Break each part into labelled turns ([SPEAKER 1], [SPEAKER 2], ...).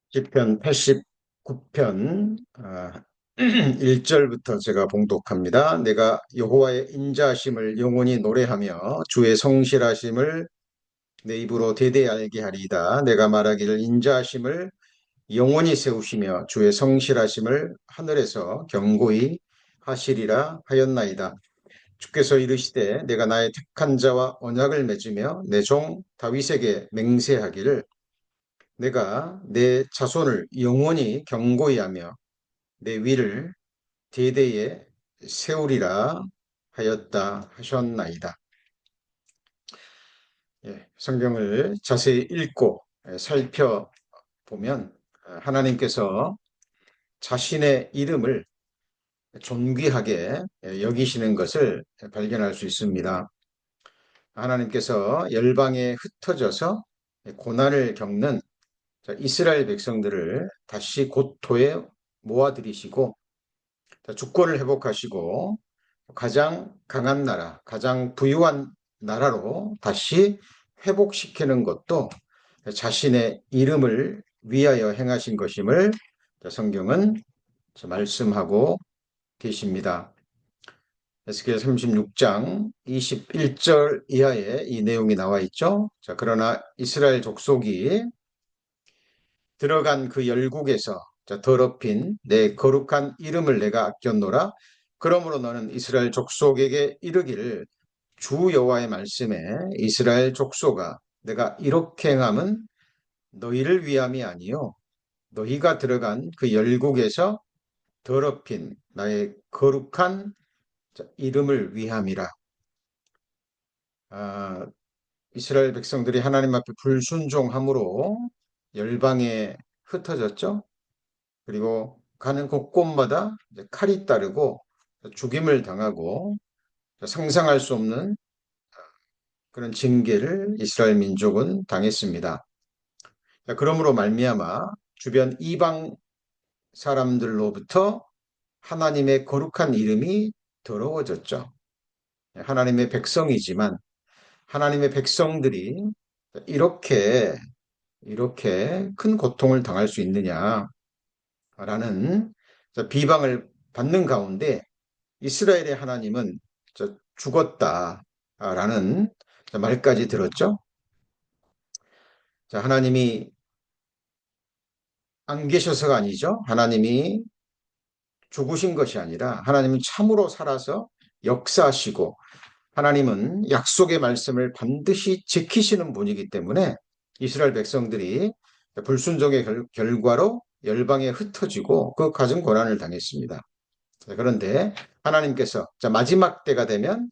[SPEAKER 1] 시편 89편 1절부터 제가 봉독합니다. 내가 여호와의 인자하심을 영원히 노래하며 주의 성실하심을 내 입으로 대대 알게 하리이다. 내가 말하기를 인자하심을 영원히 세우시며 주의 성실하심을 하늘에서 경고히 하시리라 하였나이다. 주께서 이르시되 내가 나의 택한 자와 언약을 맺으며 내 종 다윗에게 맹세하기를 내가 내 자손을 영원히 경고히 하며 내 위를 대대에 세우리라 하였다 하셨나이다. 성경을 자세히 읽고 살펴보면 하나님께서 자신의 이름을 존귀하게 여기시는 것을 발견할 수 있습니다. 하나님께서 열방에 흩어져서 고난을 겪는 이스라엘 백성들을 다시 곳토에 모아들이시고 주권을 회복하시고 가장 강한 나라, 가장 부유한 나라로 다시 회복시키는 것도 자신의 이름을 위하여 행하신 것임을 성경은 말씀하고 계십니다. 에스겔 36장 21절 이하에 이 내용이 나와 있죠. 그러나 이스라엘 족속이 들어간 그 열국에서 더럽힌 내 거룩한 이름을 내가 아꼈노라. 그러므로 너는 이스라엘 족속에게 이르기를 주 여호와의 말씀에 이스라엘 족속아 내가 이렇게 행함은 너희를 위함이 아니요 너희가 들어간 그 열국에서 더럽힌 나의 거룩한 이름을 위함이라. 아, 이스라엘 백성들이 하나님 앞에 불순종함으로 열방에 흩어졌죠. 그리고 가는 곳곳마다 칼이 따르고 죽임을 당하고 상상할 수 없는 그런 징계를 이스라엘 민족은 당했습니다. 그러므로 말미암아 주변 이방 사람들로부터 하나님의 거룩한 이름이 더러워졌죠. 하나님의 백성이지만 하나님의 백성들이 이렇게 큰 고통을 당할 수 있느냐라는 비방을 받는 가운데 이스라엘의 하나님은 죽었다라는 말까지 들었죠. 하나님이 안 계셔서가 아니죠. 하나님이 죽으신 것이 아니라 하나님은 참으로 살아서 역사하시고 하나님은 약속의 말씀을 반드시 지키시는 분이기 때문에 이스라엘 백성들이 불순종의 결과로 열방에 흩어지고 그 가진 고난을 당했습니다. 그런데 하나님께서 마지막 때가 되면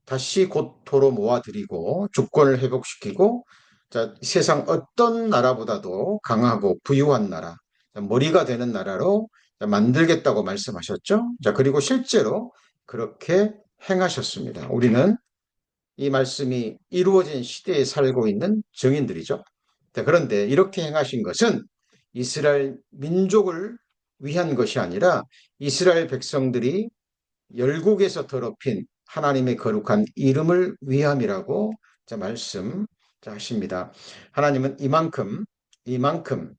[SPEAKER 1] 다시 곧도로 모아들이고 주권을 회복시키고 세상 어떤 나라보다도 강하고 부유한 나라, 머리가 되는 나라로 만들겠다고 말씀하셨죠. 그리고 실제로 그렇게 행하셨습니다. 우리는 이 말씀이 이루어진 시대에 살고 있는 증인들이죠. 그런데 이렇게 행하신 것은 이스라엘 민족을 위한 것이 아니라 이스라엘 백성들이 열국에서 더럽힌 하나님의 거룩한 이름을 위함이라고 말씀하십니다. 하나님은 이만큼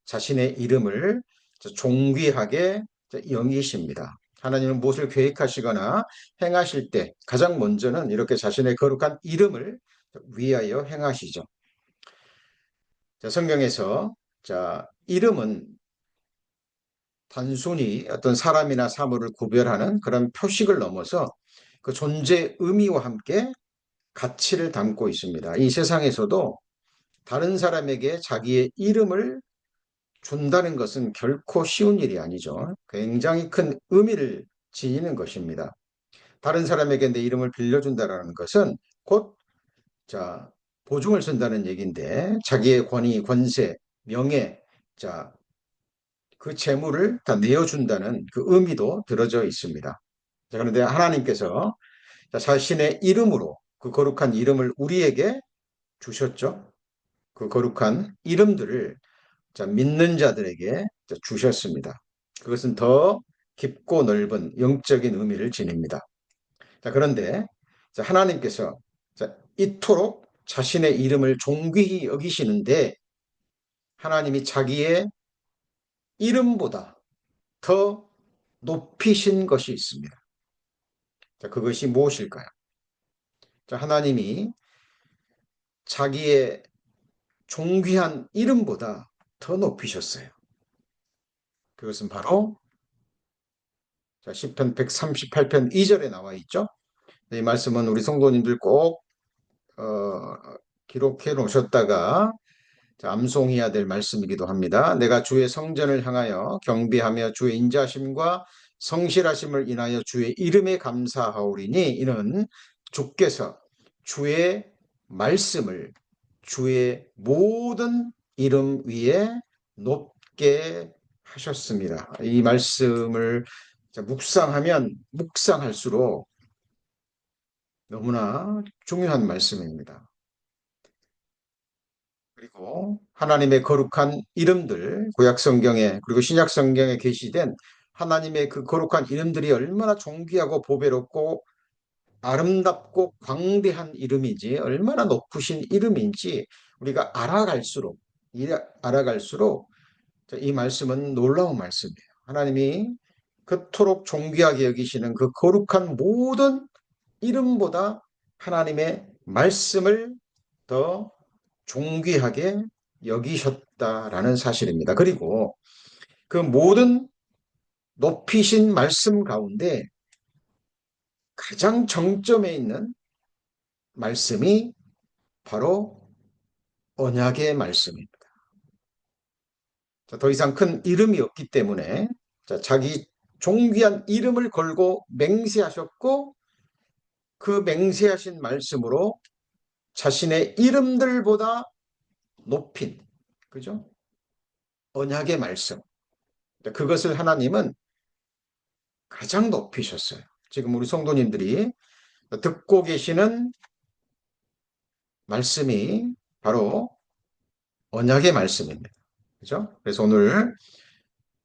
[SPEAKER 1] 자신의 이름을 존귀하게 여기십니다. 하나님은 무엇을 계획하시거나 행하실 때 가장 먼저는 이렇게 자신의 거룩한 이름을 위하여 행하시죠. 성경에서 이름은 단순히 어떤 사람이나 사물을 구별하는 그런 표식을 넘어서 그 존재 의미와 함께 가치를 담고 있습니다. 이 세상에서도 다른 사람에게 자기의 이름을 준다는 것은 결코 쉬운 일이 아니죠. 굉장히 큰 의미를 지니는 것입니다. 다른 사람에게 내 이름을 빌려준다는 것은 곧 보증을 쓴다는 얘기인데 자기의 권위, 권세, 명예, 그 재물을 다 내어준다는 그 의미도 들어져 있습니다. 그런데 하나님께서 자신의 이름으로 그 거룩한 이름을 우리에게 주셨죠. 그 거룩한 이름들을 믿는 자들에게 주셨습니다. 그것은 더 깊고 넓은 영적인 의미를 지닙니다. 그런데 하나님께서 이토록 자신의 이름을 존귀히 여기시는데 하나님이 자기의 이름보다 더 높이신 것이 있습니다. 자, 그것이 무엇일까요? 자, 하나님이 자기의 존귀한 이름보다 더 높이셨어요. 그것은 바로 자, 시편 138편 2절에 나와 있죠. 이 말씀은 우리 성도님들 꼭 기록해 놓으셨다가 자, 암송해야 될 말씀이기도 합니다. 내가 주의 성전을 향하여 경배하며 주의 인자심과 성실하심을 인하여 주의 이름에 감사하오리니 이는 주께서 주의 말씀을 주의 모든 이름 위에 높게 하셨습니다. 이 말씀을 묵상하면 묵상할수록 너무나 중요한 말씀입니다. 그리고 하나님의 거룩한 이름들, 구약성경에 그리고 신약성경에 게시된 하나님의 그 거룩한 이름들이 얼마나 존귀하고 보배롭고 아름답고 광대한 이름인지, 얼마나 높으신 이름인지 우리가 알아갈수록 이 말씀은 놀라운 말씀이에요. 하나님이 그토록 존귀하게 여기시는 그 거룩한 모든 이름보다 하나님의 말씀을 더 존귀하게 여기셨다라는 사실입니다. 그리고 그 모든 높이신 말씀 가운데 가장 정점에 있는 말씀이 바로 언약의 말씀입니다. 더 이상 큰 이름이 없기 때문에 자기 존귀한 이름을 걸고 맹세하셨고 그 맹세하신 말씀으로 자신의 이름들보다 높인 그죠? 언약의 말씀. 그것을 하나님은 가장 높이셨어요. 지금 우리 성도님들이 듣고 계시는 말씀이 바로 언약의 말씀입니다. 그죠? 그래서 오늘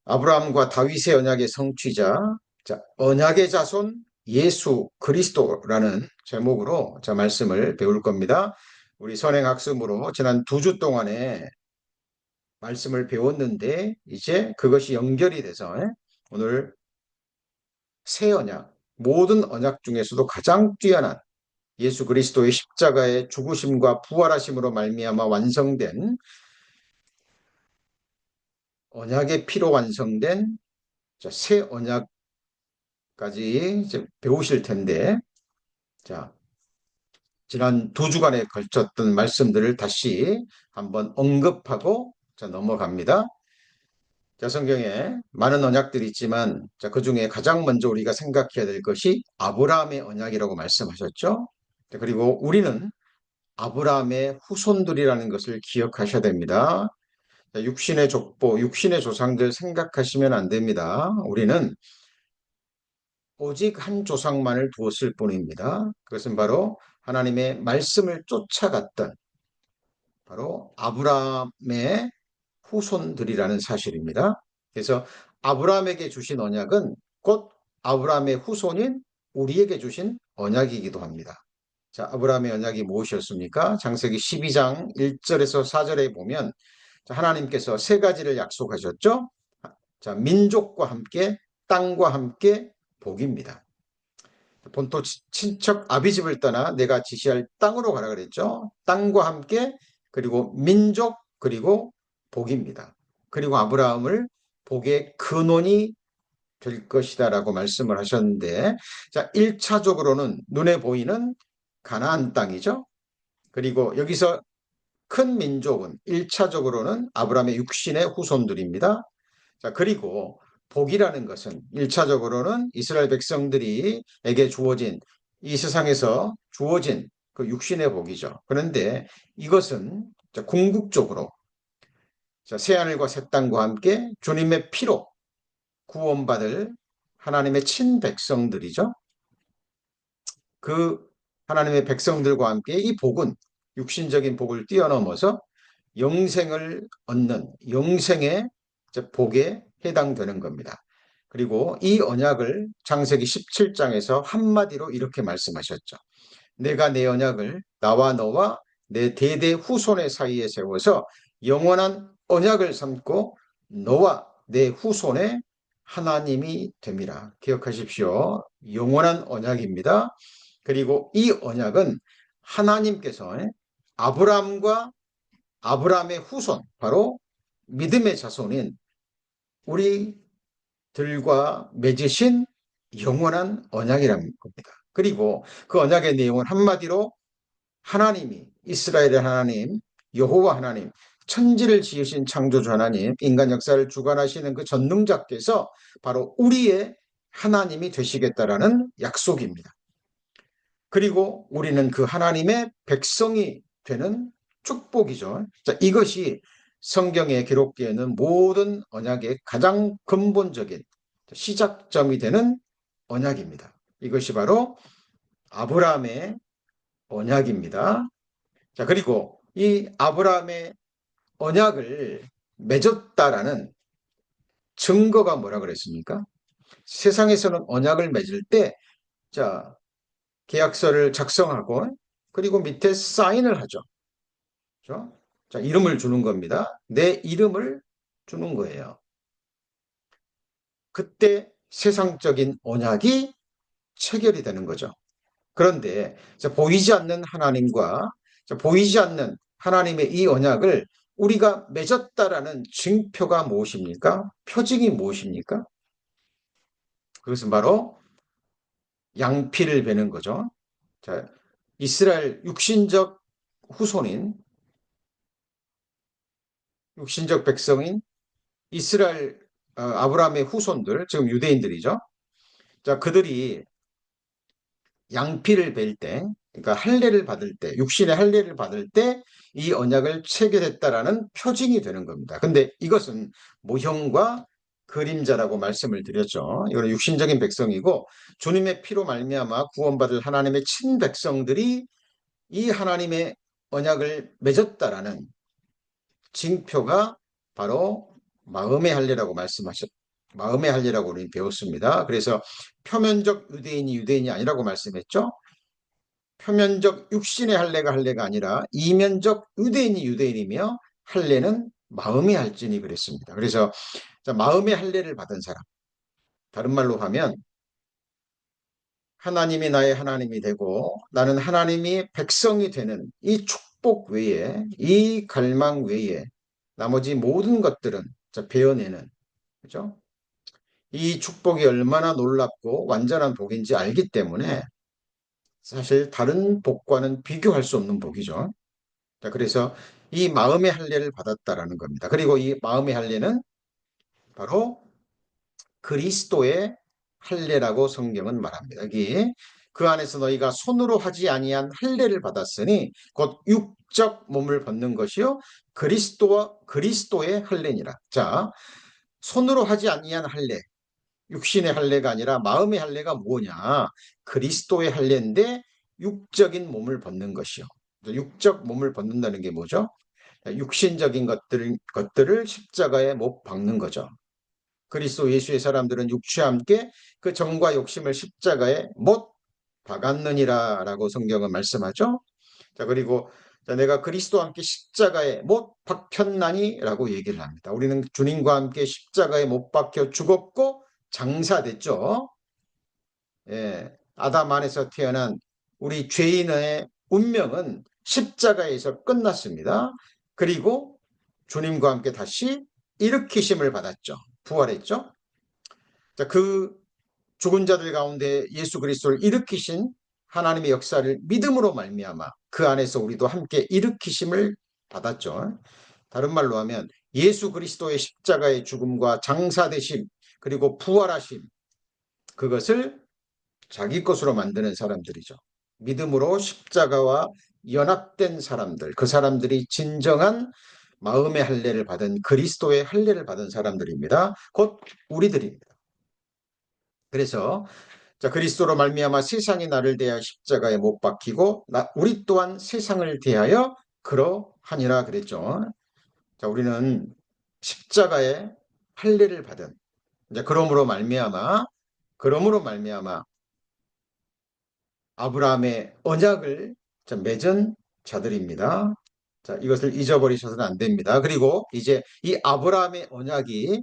[SPEAKER 1] 아브라함과 다윗의 언약의 성취자, 자, 언약의 자손 예수 그리스도라는 제목으로 자, 말씀을 배울 겁니다. 우리 선행학습으로 지난 2주 동안에 말씀을 배웠는데 이제 그것이 연결이 돼서 오늘 새 언약, 모든 언약 중에서도 가장 뛰어난 예수 그리스도의 십자가의 죽으심과 부활하심으로 말미암아 완성된 언약의 피로 완성된 새 언약까지 이제 배우실 텐데 자 지난 2주간에 걸쳤던 말씀들을 다시 한번 언급하고 자 넘어갑니다. 자, 성경에 많은 언약들이 있지만 자, 그중에 가장 먼저 우리가 생각해야 될 것이 아브라함의 언약이라고 말씀하셨죠. 자, 그리고 우리는 아브라함의 후손들이라는 것을 기억하셔야 됩니다. 자, 육신의 족보, 육신의 조상들 생각하시면 안 됩니다. 우리는 오직 한 조상만을 두었을 뿐입니다. 그것은 바로 하나님의 말씀을 쫓아갔던 바로 아브라함의 후손들이라는 사실입니다. 그래서 아브라함에게 주신 언약은 곧 아브라함의 후손인 우리에게 주신 언약이기도 합니다. 자, 아브라함의 언약이 무엇이었습니까? 창세기 12장 1절에서 4절에 보면 자, 하나님께서 세 가지를 약속하셨죠. 자, 민족과 함께 땅과 함께 복입니다. 본토 친척 아비집을 떠나 내가 지시할 땅으로 가라 그랬죠. 땅과 함께 그리고 민족 그리고 복입니다. 그리고 아브라함을 복의 근원이 될 것이다 라고 말씀을 하셨는데 자 1차적으로는 눈에 보이는 가나안 땅이죠. 그리고 여기서 큰 민족은 1차적으로는 아브라함의 육신의 후손들입니다. 자, 그리고 복이라는 것은 1차적으로는 이스라엘 백성들에게 주어진 이 세상에서 주어진 그 육신의 복이죠. 그런데 이것은 궁극적으로 새하늘과 새 땅과 함께 주님의 피로 구원받을 하나님의 친백성들이죠. 그 하나님의 백성들과 함께 이 복은 육신적인 복을 뛰어넘어서 영생을 얻는 영생의 복에 해당되는 겁니다. 그리고 이 언약을 창세기 17장에서 한마디로 이렇게 말씀하셨죠. 내가 내 언약을 나와 너와 내 대대 후손의 사이에 세워서 영원한 언약을 삼고 너와 내 후손의 하나님이 됨이라. 기억하십시오. 영원한 언약입니다. 그리고 이 언약은 하나님께서 아브라함과 아브라함의 후손, 바로 믿음의 자손인 우리들과 맺으신 영원한 언약이라는 겁니다. 그리고 그 언약의 내용은 한마디로 하나님이, 이스라엘의 하나님, 여호와 하나님, 천지를 지으신 창조주 하나님, 인간 역사를 주관하시는 그 전능자께서 바로 우리의 하나님이 되시겠다라는 약속입니다. 그리고 우리는 그 하나님의 백성이 되는 축복이죠. 자, 이것이 성경에 기록되어 있는 모든 언약의 가장 근본적인 시작점이 되는 언약입니다. 이것이 바로 아브라함의 언약입니다. 자, 그리고 이 아브라함의 언약을 맺었다라는 증거가 뭐라 그랬습니까? 세상에서는 언약을 맺을 때, 자, 계약서를 작성하고, 그리고 밑에 사인을 하죠. 그렇죠? 자, 이름을 주는 겁니다. 내 이름을 주는 거예요. 그때 세상적인 언약이 체결이 되는 거죠. 그런데 보이지 않는 하나님과 보이지 않는 하나님의 이 언약을 우리가 맺었다라는 증표가 무엇입니까? 표징이 무엇입니까? 그것은 바로 양피를 베는 거죠. 자, 이스라엘 후손인, 육신적 백성인 이스라엘, 아브라함의 후손들, 지금 유대인들이죠. 자, 그들이 양피를 벨 때, 그러니까 할례를 받을 때, 육신의 할례를 받을 때 이 언약을 체결했다라는 표징이 되는 겁니다. 근데 이것은 모형과 그림자라고 말씀을 드렸죠. 이거는 육신적인 백성이고 주님의 피로 말미암아 구원받을 하나님의 친백성들이 이 하나님의 언약을 맺었다라는 징표가 바로 마음의 할례라고 마음의 할례라고 우리 배웠습니다. 그래서 표면적 유대인이 유대인이 아니라고 말씀했죠. 표면적 육신의 할례가 아니라 이면적 유대인이 유대인이며 할례는 마음의 할지니 그랬습니다. 그래서 마음의 할례를 받은 사람, 다른 말로 하면 하나님이 나의 하나님이 되고 나는 하나님이 백성이 되는 이 축복 외에, 이 갈망 외에 나머지 모든 것들은 베어내는, 그죠? 이 축복이 얼마나 놀랍고 완전한 복인지 알기 때문에 사실 다른 복과는 비교할 수 없는 복이죠. 자, 그래서 이 마음의 할례를 받았다라는 겁니다. 그리고 이 마음의 할례는 바로 그리스도의 할례라고 성경은 말합니다. 여기 그 안에서 너희가 손으로 하지 아니한 할례를 받았으니 곧 육적 몸을 벗는 것이요 그리스도의 할례니라. 자, 손으로 하지 아니한 할례, 육신의 할례가 아니라 마음의 할례가 뭐냐? 그리스도의 할례인데 육적인 몸을 벗는 것이요. 육적 몸을 벗는다는 게 뭐죠? 육신적인 것들을 십자가에 못 박는 거죠. 그리스도 예수의 사람들은 육체와 함께 그 정과 욕심을 십자가에 못 박았느니라 라고 성경은 말씀하죠. 자, 그리고 내가 그리스도와 함께 십자가에 못 박혔나니 라고 얘기를 합니다. 우리는 주님과 함께 십자가에 못 박혀 죽었고 장사됐죠. 예, 아담 안에서 태어난 우리 죄인의 운명은 십자가에서 끝났습니다. 그리고 주님과 함께 다시 일으키심을 받았죠. 부활했죠. 자, 그 죽은 자들 가운데 예수 그리스도를 일으키신 하나님의 역사를 믿음으로 말미암아 그 안에서 우리도 함께 일으키심을 받았죠. 다른 말로 하면 예수 그리스도의 십자가의 죽음과 장사되심 그리고 부활하심, 그것을 자기 것으로 만드는 사람들이죠. 믿음으로 십자가와 연합된 사람들, 그 사람들이 진정한 마음의 할례를 받은 그리스도의 할례를 받은 사람들입니다. 곧 우리들입니다. 그래서 그리스도로 말미암아 세상이 나를 대하여 십자가에 못 박히고 우리 또한 세상을 대하여 그러하니라 그랬죠. 자, 우리는 십자가에 할례를 받은, 이제 그러므로 말미암아 아브라함의 언약을 맺은 자들입니다. 자, 이것을 잊어버리셔서는 안 됩니다. 그리고 이제 이 아브라함의 언약이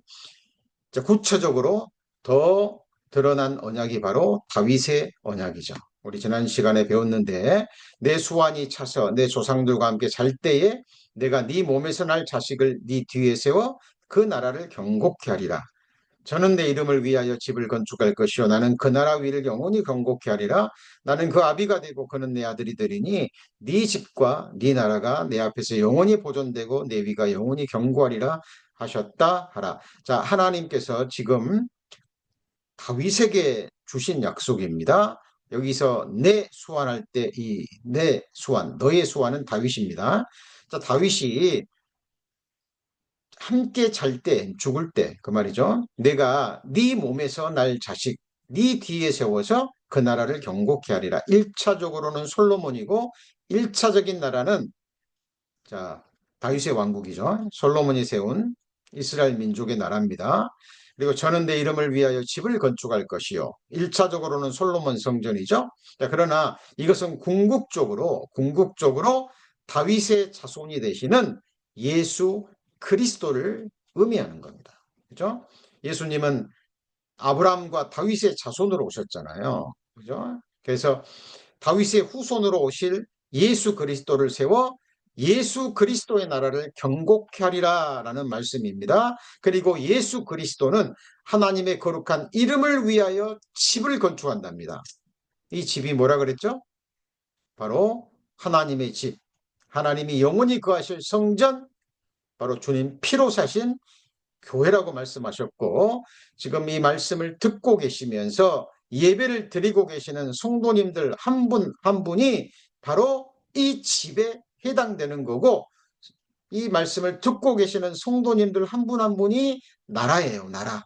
[SPEAKER 1] 자, 구체적으로 더 드러난 언약이 바로 다윗의 언약이죠. 우리 지난 시간에 배웠는데 내 수완이 차서 내 조상들과 함께 잘 때에 내가 네 몸에서 날 자식을 네 뒤에 세워 그 나라를 경고케 하리라. 저는 내 이름을 위하여 집을 건축할 것이요 나는 그 나라 위를 영원히 경고케 하리라. 나는 그 아비가 되고 그는 내 아들이 되리니 네 집과 네 나라가 내 앞에서 영원히 보존되고 내 위가 영원히 경고하리라 하셨다 하라. 자, 하나님께서 지금 다윗에게 주신 약속입니다. 여기서 내 수완할 때 이 내 수완, 너의 수완은 다윗입니다. 자, 다윗이 함께 잘 때, 죽을 때, 그 말이죠. 내가 네 몸에서 날 자식, 네 뒤에 세워서 그 나라를 경고케 하리라. 1차적으로는 솔로몬이고 1차적인 나라는 자, 다윗의 왕국이죠. 솔로몬이 세운 이스라엘 민족의 나라입니다. 그리고 저는 내 이름을 위하여 집을 건축할 것이요. 1차적으로는 솔로몬 성전이죠. 자, 그러나 이것은 궁극적으로 다윗의 자손이 되시는 예수 그리스도를 의미하는 겁니다. 그죠? 예수님은 아브라함과 다윗의 자손으로 오셨잖아요. 그죠? 그래서 다윗의 후손으로 오실 예수 그리스도를 세워 예수 그리스도의 나라를 경고케 하리라라는 말씀입니다. 그리고 예수 그리스도는 하나님의 거룩한 이름을 위하여 집을 건축한답니다. 이 집이 뭐라 그랬죠? 바로 하나님의 집, 하나님이 영원히 거하실 성전, 바로 주님 피로 사신 교회라고 말씀하셨고 지금 이 말씀을 듣고 계시면서 예배를 드리고 계시는 성도님들 한 분 한 분이 바로 이 집에 해당되는 거고 이 말씀을 듣고 계시는 성도님들 한 분 한 분이 나라예요, 나라.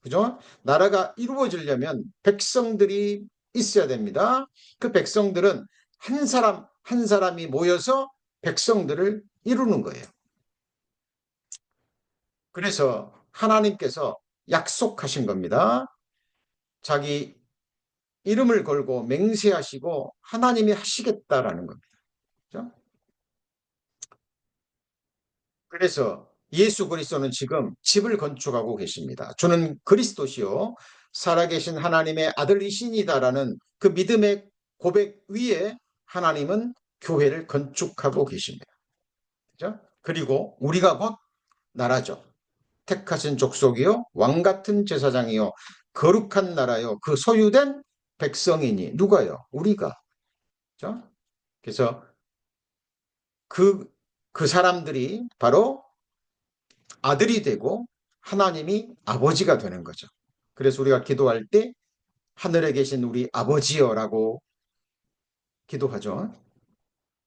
[SPEAKER 1] 그죠? 나라가 이루어지려면 백성들이 있어야 됩니다. 그 백성들은 한 사람 한 사람이 모여서 백성들을 이루는 거예요. 그래서 하나님께서 약속하신 겁니다. 자기 이름을 걸고 맹세하시고 하나님이 하시겠다라는 겁니다. 그렇죠? 그래서 예수 그리스도는 지금 집을 건축하고 계십니다. 저는 그리스도시요 살아계신 하나님의 아들이시니다라는 그 믿음의 고백 위에 하나님은 교회를 건축하고 계십니다. 그렇죠? 그리고 우리가 곧 나라죠. 택하신 족속이요 왕 같은 제사장이요 거룩한 나라요 그 소유된 백성이니 누가요? 우리가. 그렇죠? 그래서 그, 그 사람들이 바로 아들이 되고 하나님이 아버지가 되는 거죠. 그래서 우리가 기도할 때 하늘에 계신 우리 아버지여라고 기도하죠.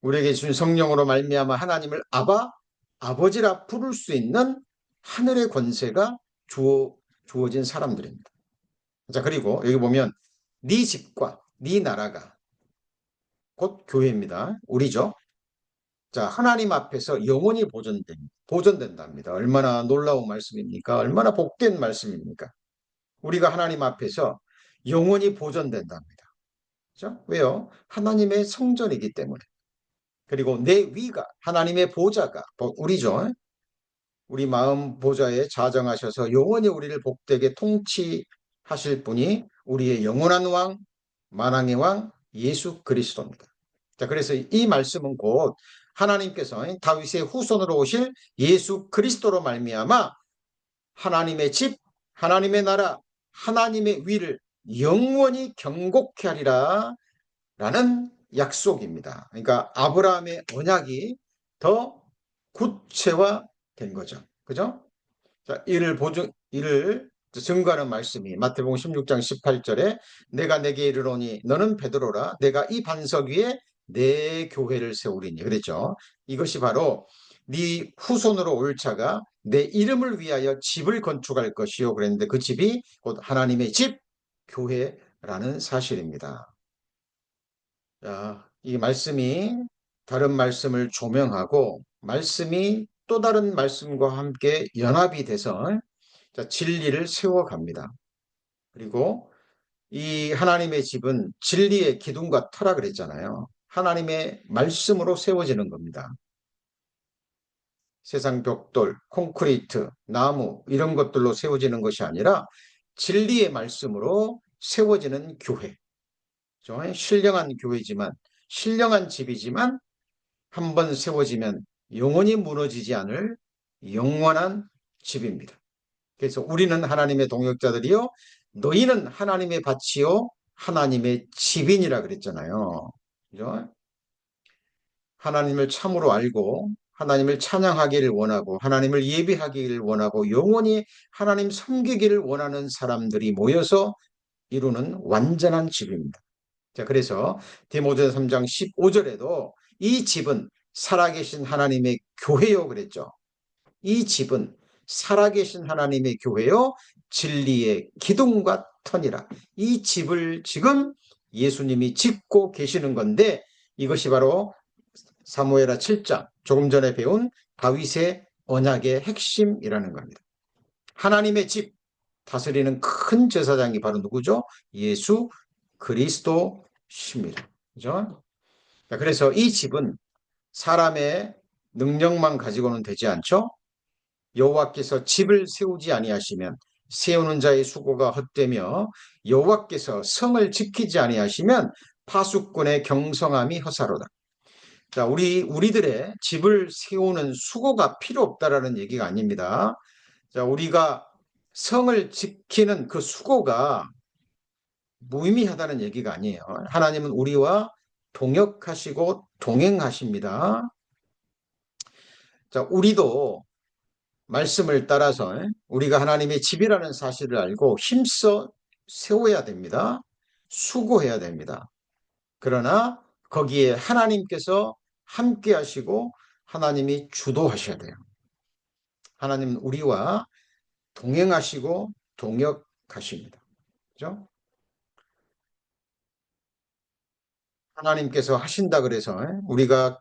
[SPEAKER 1] 우리에게 주신 성령으로 말미암아 하나님을 아바, 아버지라 부를 수 있는 하늘의 권세가 주어진 사람들입니다. 자, 그리고 여기 보면 네 집과 네 나라가 곧 교회입니다. 우리죠. 자, 하나님 앞에서 영원히 보존된답니다. 얼마나 놀라운 말씀입니까? 얼마나 복된 말씀입니까? 우리가 하나님 앞에서 영원히 보존된답니다. 그죠? 왜요? 하나님의 성전이기 때문에. 그리고 내 위가 하나님의 보좌가 우리죠. 우리 마음 보좌에 자정하셔서 영원히 우리를 복되게 통치하실 분이 우리의 영원한 왕, 만왕의 왕 예수 그리스도입니다. 자, 그래서 이 말씀은 곧 하나님께서 다윗의 후손으로 오실 예수 그리스도로 말미암아 하나님의 집, 하나님의 나라, 하나님의 위를 영원히 경고케 하리라 라는 약속입니다. 그러니까 아브라함의 언약이 더 구체화된 거죠. 그죠? 자, 이를 증거하는 말씀이 마태복음 16장 18절에 내가 내게 이르노니 너는 베드로라 내가 이 반석 위에 내 교회를 세우리니 그랬죠. 이것이 바로 네 후손으로 올 자가 내 이름을 위하여 집을 건축할 것이요 그랬는데 그 집이 곧 하나님의 집 교회라는 사실입니다. 자, 이 말씀이 다른 말씀을 조명하고 말씀이 또 다른 말씀과 함께 연합이 돼서 자, 진리를 세워갑니다. 그리고 이 하나님의 집은 진리의 기둥과 터라 그랬잖아요. 하나님의 말씀으로 세워지는 겁니다. 세상 벽돌, 콘크리트, 나무 이런 것들로 세워지는 것이 아니라 진리의 말씀으로 세워지는 교회. 신령한 교회지만 신령한 집이지만 한번 세워지면 영원히 무너지지 않을 영원한 집입니다. 그래서 우리는 하나님의 동역자들이요 너희는 하나님의 밭이요 하나님의 집인이라 그랬잖아요. 그죠? 하나님을 참으로 알고 하나님을 찬양하기를 원하고 하나님을 예배하기를 원하고 영원히 하나님 섬기기를 원하는 사람들이 모여서 이루는 완전한 집입니다. 자, 그래서 디모데 3장 15절에도 이 집은 살아계신 하나님의 교회요 그랬죠. 이 집은 살아계신 하나님의 교회요 진리의 기둥과 터니라. 이 집을 지금 예수님이 짓고 계시는 건데 이것이 바로 사무엘하 7장 조금 전에 배운 다윗의 언약의 핵심이라는 겁니다. 하나님의 집 다스리는 큰 제사장이 바로 누구죠? 예수 그리스도십니다. 그죠? 그래서 이 집은 사람의 능력만 가지고는 되지 않죠. 여호와께서 집을 세우지 아니하시면 세우는 자의 수고가 헛되며 여호와께서 성을 지키지 아니하시면 파수꾼의 경성함이 허사로다. 자, 우리들의 집을 세우는 수고가 필요 없다라는 얘기가 아닙니다. 자, 우리가 성을 지키는 그 수고가 무의미하다는 얘기가 아니에요. 하나님은 우리와 동역하시고 동행하십니다. 자, 우리도 말씀을 따라서 우리가 하나님의 집이라는 사실을 알고 힘써 세워야 됩니다. 수고해야 됩니다. 그러나 거기에 하나님께서 함께 하시고 하나님이 주도하셔야 돼요. 하나님은 우리와 동행하시고 동역하십니다. 그죠? 하나님께서 하신다 그래서 우리가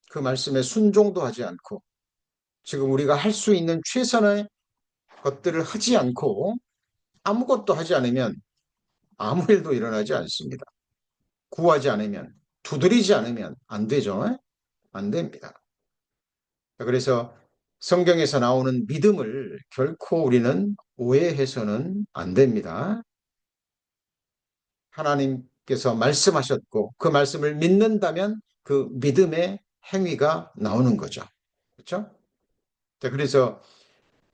[SPEAKER 1] 그 말씀에 순종도 하지 않고 지금 우리가 할 수 있는 최선의 것들을 하지 않고 아무것도 하지 않으면 아무 일도 일어나지 않습니다. 구하지 않으면, 두드리지 않으면 안 되죠. 안 됩니다. 그래서 성경에서 나오는 믿음을 결코 우리는 오해해서는 안 됩니다. 하나님께서 말씀하셨고 그 말씀을 믿는다면 그 믿음의 행위가 나오는 거죠. 그렇죠? 자, 그래서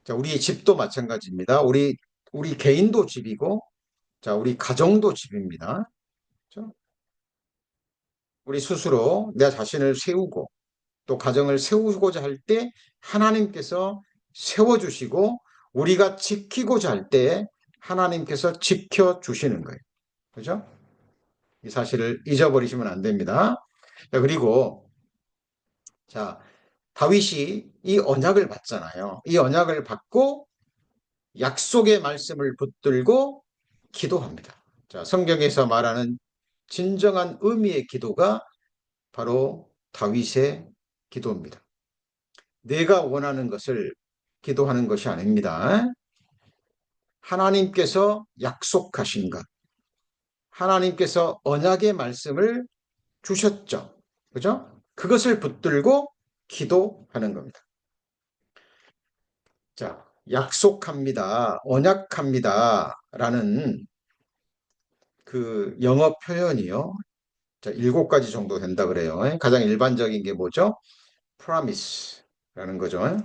[SPEAKER 1] 우리의 집도 마찬가지입니다. 우리 개인도 집이고 자, 우리 가정도 집입니다. 그렇죠? 우리 스스로 내 자신을 세우고 또 가정을 세우고자 할 때 하나님께서 세워주시고 우리가 지키고자 할 때 하나님께서 지켜주시는 거예요. 그죠? 이 사실을 잊어버리시면 안 됩니다. 자, 그리고 자, 다윗이 이 언약을 받잖아요. 이 언약을 받고 약속의 말씀을 붙들고 기도합니다. 자, 성경에서 말하는 진정한 의미의 기도가 바로 다윗의 기도입니다. 내가 원하는 것을 기도하는 것이 아닙니다. 하나님께서 약속하신 것, 하나님께서 언약의 말씀을 주셨죠. 그죠? 그것을 붙들고 기도하는 겁니다. 자, 약속합니다. 언약합니다. 라는 그 영어 표현이요. 자, 7가지 정도 된다 그래요. 가장 일반적인 게 뭐죠? promise라는 거죠.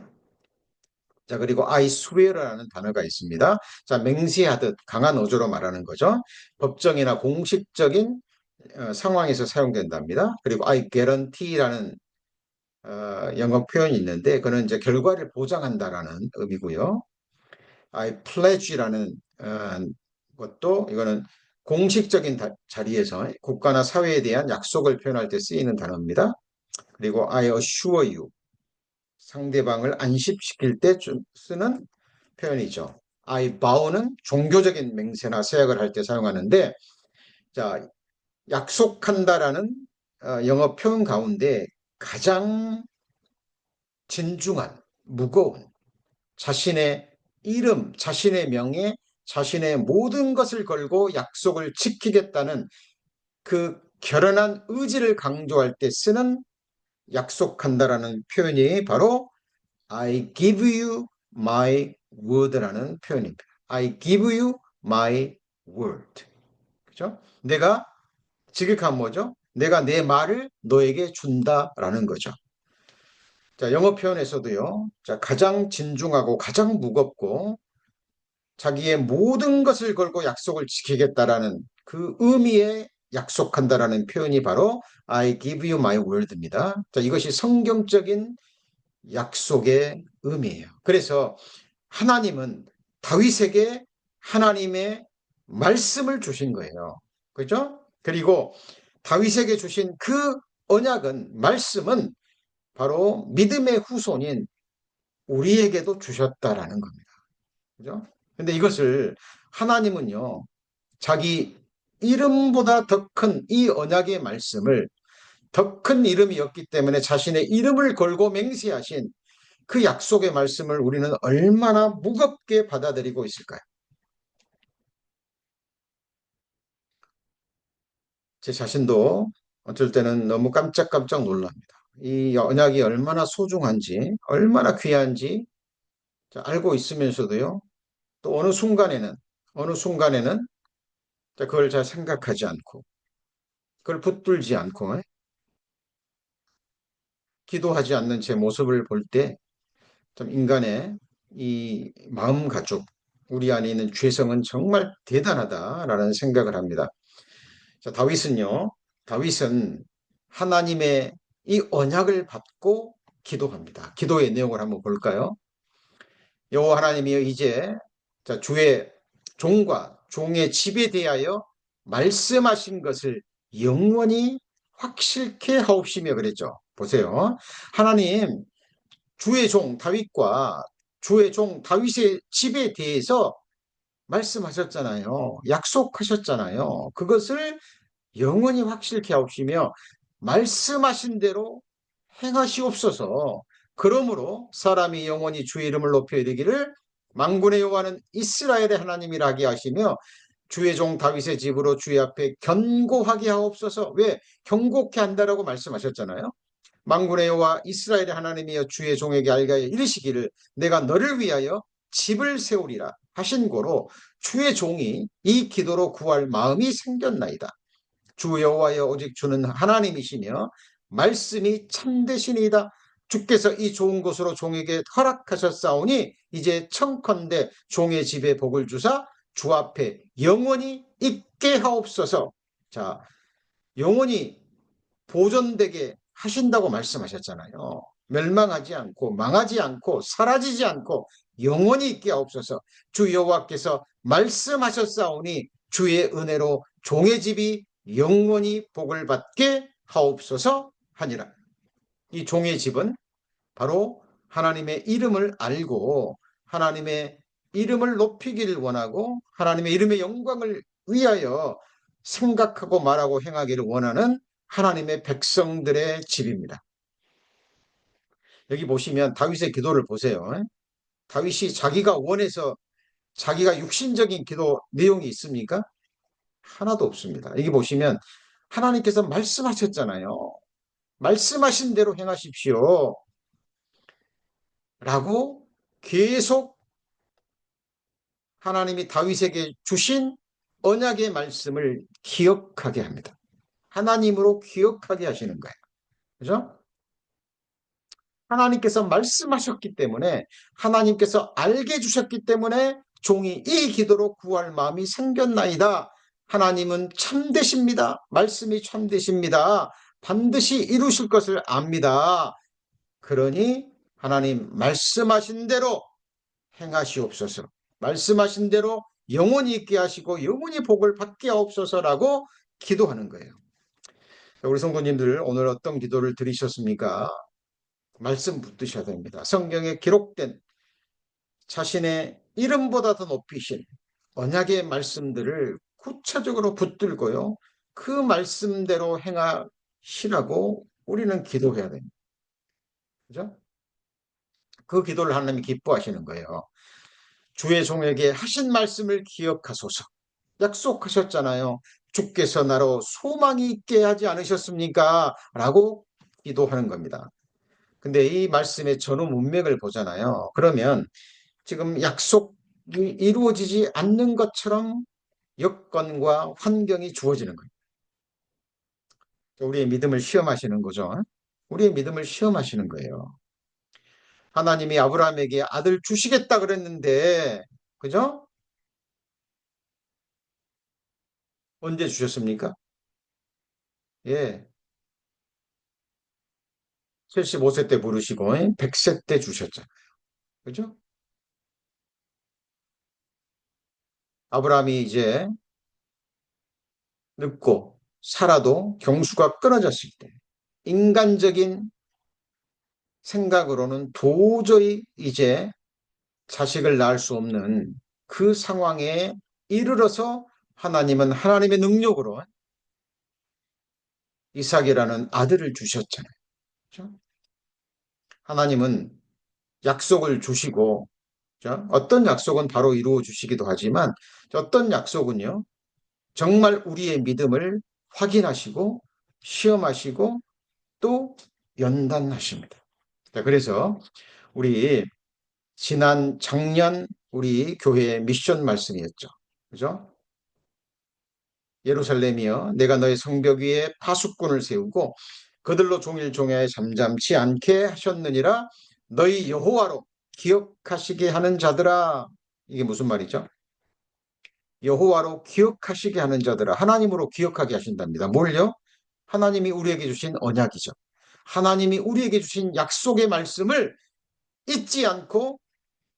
[SPEAKER 1] 자, 그리고 I swear라는 단어가 있습니다. 자, 맹세하듯 강한 어조로 말하는 거죠. 법정이나 공식적인 상황에서 사용된답니다. 그리고 I guarantee라는 영어 표현이 있는데 그는 이제 결과를 보장한다라는 의미고요. I pledge라는 것도 이거는 공식적인 자리에서 국가나 사회에 대한 약속을 표현할 때 쓰이는 단어입니다. 그리고 I assure you 상대방을 안심시킬 때 쓰는 표현이죠. I vow는 종교적인 맹세나 서약을 할 때 사용하는데 자, 약속한다라는 영어 표현 가운데 가장 진중한, 무거운 자신의 이름, 자신의 명예, 자신의 모든 것을 걸고 약속을 지키겠다는 그 결연한 의지를 강조할 때 쓰는 약속한다라는 표현이 바로 I give you my word라는 표현입니다. I give you my word. 그죠? 내가 직역하면 뭐죠? 내가 내 말을 너에게 준다라는 거죠. 자, 영어 표현에서도요. 자, 가장 진중하고 가장 무겁고 자기의 모든 것을 걸고 약속을 지키겠다라는 그 의미의 약속한다라는 표현이 바로 I give you my word입니다. 자, 이것이 성경적인 약속의 의미예요. 그래서 하나님은 다윗에게 하나님의 말씀을 주신 거예요. 그죠? 그리고 다윗에게 주신 그 언약은, 말씀은 바로 믿음의 후손인 우리에게도 주셨다라는 겁니다. 그죠? 근데 이것을 하나님은요, 자기 이름보다 더 큰 이 언약의 말씀을, 더 큰 이름이었기 때문에 자신의 이름을 걸고 맹세하신 그 약속의 말씀을 우리는 얼마나 무겁게 받아들이고 있을까요? 제 자신도 어쩔 때는 너무 깜짝깜짝 놀랍니다. 이 언약이 얼마나 소중한지, 얼마나 귀한지 알고 있으면서도요, 또 어느 순간에는 그걸 잘 생각하지 않고, 그걸 붙들지 않고, 기도하지 않는 제 모습을 볼 때, 좀 인간의 이 마음 가죽, 우리 안에 있는 죄성은 정말 대단하다라는 생각을 합니다. 자, 다윗은 하나님의 이 언약을 받고 기도합니다. 기도의 내용을 한번 볼까요? 여호와 하나님이여, 이제 자, 주의 종과 종의 집에 대하여 말씀하신 것을 영원히 확실케 하옵시며 그랬죠. 보세요. 하나님, 주의 종 다윗과 주의 종 다윗의 집에 대해서 말씀하셨잖아요. 약속하셨잖아요. 그것을 영원히 확실케 하옵시며 말씀하신 대로 행하시옵소서. 그러므로 사람이 영원히 주의 이름을 높여 이르기를 만군의 여호와는 이스라엘의 하나님이라 하게 하시며 주의 종 다윗의 집으로 주의 앞에 견고하게 하옵소서. 왜? 경고케 한다라고 말씀하셨잖아요. 만군의 여호와 이스라엘의 하나님이여 주의 종에게 알게 이르시기를 내가 너를 위하여 집을 세우리라 하신 고로 주의 종이 이 기도로 구할 마음이 생겼나이다. 주 여호와여, 오직 주는 하나님이시며 말씀이 참되시니이다. 주께서 이 좋은 곳으로 종에게 허락하셨사오니 이제 청컨대 종의 집에 복을 주사 주 앞에 영원히 있게 하옵소서. 자, 영원히 보존되게 하신다고 말씀하셨잖아요. 멸망하지 않고 망하지 않고 사라지지 않고 영원히 있게 하옵소서. 주 여호와께서 말씀하셨사오니 주의 은혜로 종의 집이 영원히 복을 받게 하옵소서 하니라. 이 종의 집은 바로 하나님의 이름을 알고 하나님의 이름을 높이기를 원하고 하나님의 이름의 영광을 위하여 생각하고 말하고 행하기를 원하는 하나님의 백성들의 집입니다. 여기 보시면 다윗의 기도를 보세요. 다윗이 자기가 원해서 자기가 육신적인 기도 내용이 있습니까? 하나도 없습니다. 여기 보시면 하나님께서 말씀하셨잖아요. 말씀하신 대로 행하십시오. 라고 계속 하나님이 다윗에게 주신 언약의 말씀을 기억하게 합니다. 하나님으로 기억하게 하시는 거예요. 그죠? 하나님께서 말씀하셨기 때문에 하나님께서 알게 해주셨기 때문에 종이 이 기도로 구할 마음이 생겼나이다. 하나님은 참되십니다. 말씀이 참되십니다. 반드시 이루실 것을 압니다. 그러니 하나님 말씀하신 대로 행하시옵소서. 말씀하신 대로 영원히 있게 하시고 영원히 복을 받게 하옵소서라고 기도하는 거예요. 우리 성도님들, 오늘 어떤 기도를 드리셨습니까? 말씀 붙드셔야 됩니다. 성경에 기록된 자신의 이름보다 더 높이신 언약의 말씀들을 구체적으로 붙들고요. 그 말씀대로 행하시라고 우리는 기도해야 됩니다. 그죠? 그 기도를 하나님이 기뻐하시는 거예요. 주의 종에게 하신 말씀을 기억하소서. 약속하셨잖아요. 주께서 나로 소망이 있게 하지 않으셨습니까? 라고 기도하는 겁니다. 근데 이 말씀의 전후 문맥을 보잖아요. 그러면 지금 약속이 이루어지지 않는 것처럼 여건과 환경이 주어지는 거예요. 우리의 믿음을 시험하시는 거죠. 우리의 믿음을 시험하시는 거예요. 하나님이 아브라함에게 아들 주시겠다 그랬는데, 그죠? 언제 주셨습니까? 예, 75세 때 부르시고 100세 때 주셨죠. 그죠? 아브라함이 이제 늙고 살아도 경수가 끊어졌을 때 인간적인 생각으로는 도저히 이제 자식을 낳을 수 없는 그 상황에 이르러서 하나님은 하나님의 능력으로 이삭이라는 아들을 주셨잖아요. 그죠? 하나님은 약속을 주시고, 그죠? 어떤 약속은 바로 이루어 주시기도 하지만 어떤 약속은요, 정말 우리의 믿음을 확인하시고 시험하시고 또 연단하십니다. 자, 그래서 우리 지난 작년 우리 교회의 미션 말씀이었죠. 그죠? 예루살렘이여 내가 너의 성벽 위에 파수꾼을 세우고 그들로 종일 종야에 잠잠치 않게 하셨느니라 너희 여호와로 기억하시게 하는 자들아. 이게 무슨 말이죠? 여호와로 기억하시게 하는 자들아. 하나님으로 기억하게 하신답니다. 뭘요? 하나님이 우리에게 주신 언약이죠. 하나님이 우리에게 주신 약속의 말씀을 잊지 않고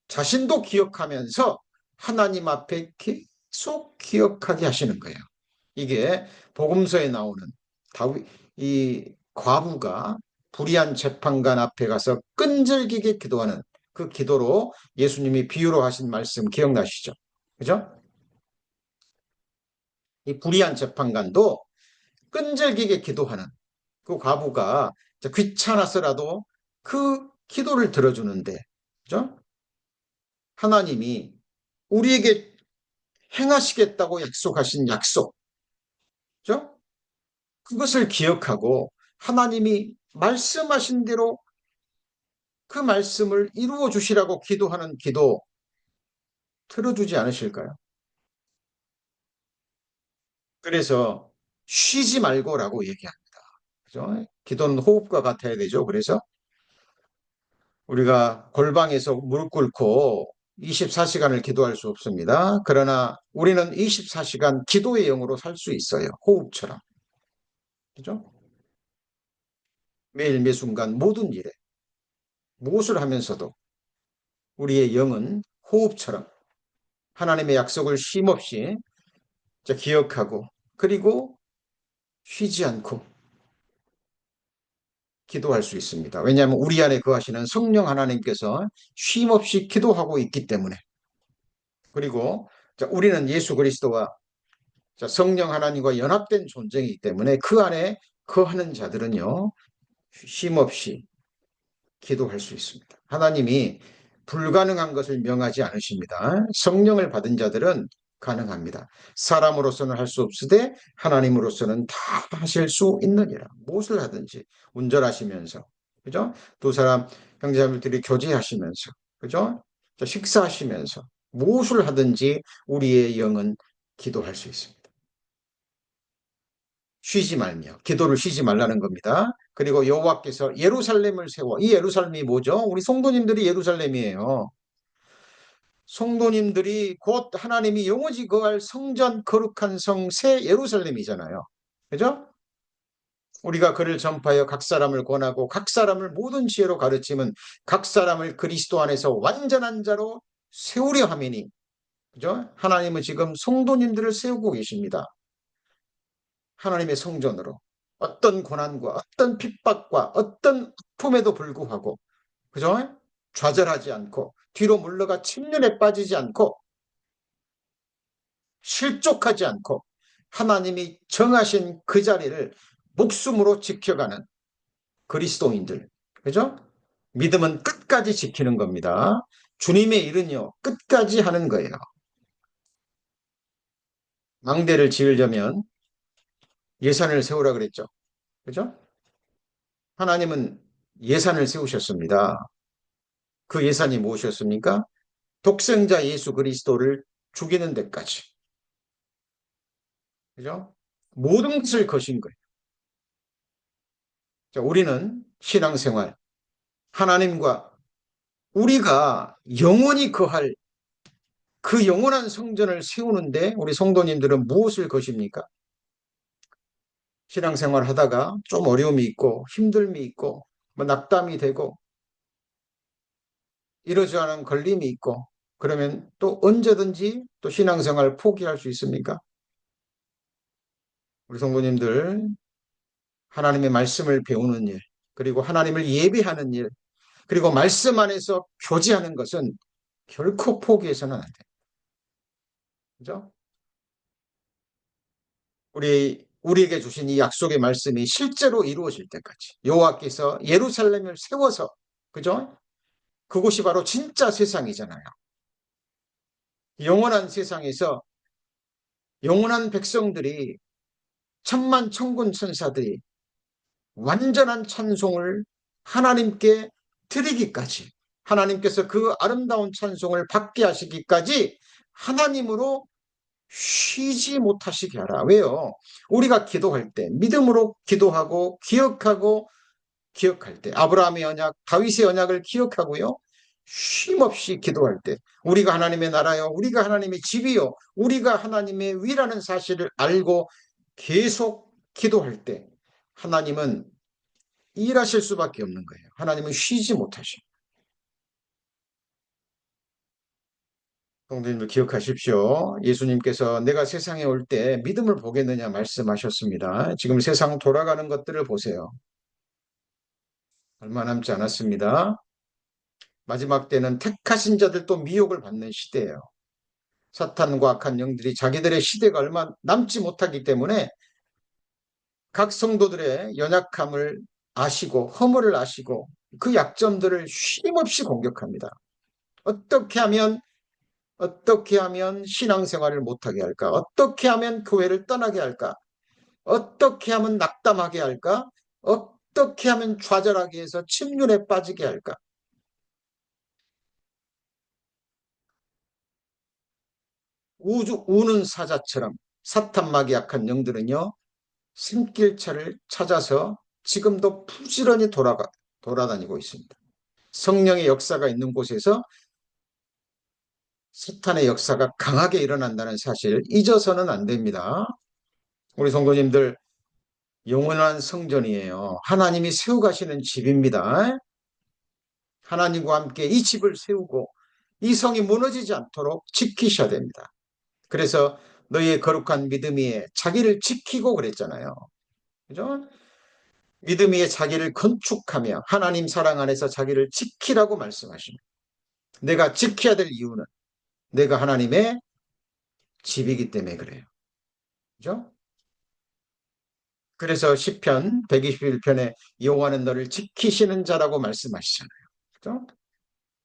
[SPEAKER 1] 자신도 기억하면서 하나님 앞에 계속 기억하게 하시는 거예요. 이게 복음서에 나오는 다윗, 이 과부가 불의한 재판관 앞에 가서 끈질기게 기도하는 그 기도로 예수님이 비유로 하신 말씀 기억나시죠? 그죠? 이 불의한 재판관도 끈질기게 기도하는 그 과부가 귀찮아서라도 그 기도를 들어주는데, 그죠? 하나님이 우리에게 행하시겠다고 약속하신 약속, 그죠? 그것을 기억하고 하나님이 말씀하신 대로 그 말씀을 이루어 주시라고 기도하는 기도 들어주지 않으실까요? 그래서 쉬지 말고라고 얘기합니다. 그죠? 기도는 호흡과 같아야 되죠. 그래서 우리가 골방에서 무릎 꿇고 24시간을 기도할 수 없습니다. 그러나 우리는 24시간 기도의 영으로 살 수 있어요. 호흡처럼. 그죠? 매일 매순간 모든 일에 무엇을 하면서도 우리의 영은 호흡처럼 하나님의 약속을 쉼없이 기억하고 그리고 쉬지 않고 기도할 수 있습니다. 왜냐하면 우리 안에 거하시는 성령 하나님께서 쉼없이 기도하고 있기 때문에. 그리고 우리는 예수 그리스도와 성령 하나님과 연합된 존재이기 때문에 그 안에 거하는 자들은요, 쉼없이 기도할 수 있습니다. 하나님이 불가능한 것을 명하지 않으십니다. 성령을 받은 자들은 가능합니다. 사람으로서는 할 수 없으되 하나님으로서는 다 하실 수 있느니라. 무엇을 하든지 운전하시면서, 그죠? 두 사람 형제자매들이 교제하시면서, 그죠? 식사하시면서 무엇을 하든지 우리의 영은 기도할 수 있습니다. 쉬지 말며 기도를 쉬지 말라는 겁니다. 그리고 여호와께서 예루살렘을 세워 이 예루살렘이 뭐죠? 우리 성도님들이 예루살렘이에요. 성도님들이 곧 하나님이 영원히 거할 성전 거룩한 성 새 예루살렘이잖아요. 그죠? 우리가 그를 전파하여 각 사람을 권하고 각 사람을 모든 지혜로 가르치면 각 사람을 그리스도 안에서 완전한 자로 세우려 함이니. 그죠? 하나님은 지금 성도님들을 세우고 계십니다. 하나님의 성전으로 어떤 고난과 어떤 핍박과 어떤 아픔에도 불구하고 그죠? 좌절하지 않고 뒤로 물러가 침륜에 빠지지 않고 실족하지 않고 하나님이 정하신 그 자리를 목숨으로 지켜가는 그리스도인들. 그죠? 믿음은 끝까지 지키는 겁니다. 주님의 일은요, 끝까지 하는 거예요. 망대를 지으려면 예산을 세우라 그랬죠. 그죠? 하나님은 예산을 세우셨습니다. 그 예산이 무엇이었습니까? 독생자 예수 그리스도를 죽이는 데까지. 그죠? 모든 것을 거신 거예요. 자, 우리는 신앙생활, 하나님과 우리가 영원히 거할 그 영원한 성전을 세우는데 우리 성도님들은 무엇을 거십니까? 신앙생활 하다가 좀 어려움이 있고 힘듦이 있고 뭐 낙담이 되고 이러지 않은 걸림이 있고 그러면 또 언제든지 또 신앙생활 포기할 수 있습니까? 우리 성도님들 하나님의 말씀을 배우는 일 그리고 하나님을 예배하는 일 그리고 말씀 안에서 교제하는 것은 결코 포기해서는 안 돼요. 그죠? 우리에게 주신 이 약속의 말씀이 실제로 이루어질 때까지 여호와께서 예루살렘을 세워서 그죠? 그곳이 바로 진짜 세상이잖아요. 영원한 세상에서 영원한 백성들이 천만 천군 천사들이 완전한 찬송을 하나님께 드리기까지 하나님께서 그 아름다운 찬송을 받게 하시기까지 하나님으로 쉬지 못하시게 하라. 왜요? 우리가 기도할 때 믿음으로 기도하고 기억하고 기억할 때 아브라함의 언약, 다윗의 언약을 기억하고요. 쉼없이 기도할 때 우리가 하나님의 나라요, 우리가 하나님의 집이요, 우리가 하나님의 위라는 사실을 알고 계속 기도할 때 하나님은 일하실 수밖에 없는 거예요. 하나님은 쉬지 못하시고. 성도님들 기억하십시오. 예수님께서 내가 세상에 올 때 믿음을 보겠느냐 말씀하셨습니다. 지금 세상 돌아가는 것들을 보세요. 얼마 남지 않았습니다. 마지막 때는 택하신 자들도 미혹을 받는 시대예요. 사탄과 악한 영들이 자기들의 시대가 얼마 남지 못하기 때문에 각 성도들의 연약함을 아시고 허물을 아시고 그 약점들을 쉼없이 공격합니다. 어떻게 하면 신앙생활을 못하게 할까? 어떻게 하면 교회를 떠나게 할까? 어떻게 하면 낙담하게 할까? 어떻게 하면 좌절하게 해서 침륜에 빠지게 할까? 우는 사자처럼 사탄막이 약한 영들은요, 생길차를 찾아서 지금도 부지런히 돌아다니고 있습니다. 성령의 역사가 있는 곳에서 사탄의 역사가 강하게 일어난다는 사실을 잊어서는 안 됩니다. 우리 성도님들, 영원한 성전이에요. 하나님이 세워가시는 집입니다. 하나님과 함께 이 집을 세우고 이 성이 무너지지 않도록 지키셔야 됩니다. 그래서 너희의 거룩한 믿음 위에 자기를 지키고 그랬잖아요. 그죠? 믿음 위에 자기를 건축하며 하나님 사랑 안에서 자기를 지키라고 말씀하십니다. 내가 지켜야 될 이유는 내가 하나님의 집이기 때문에 그래요. 그죠? 그래서 시편 121편에 여호와는 너를 지키시는 자라고 말씀하시잖아요. 그죠?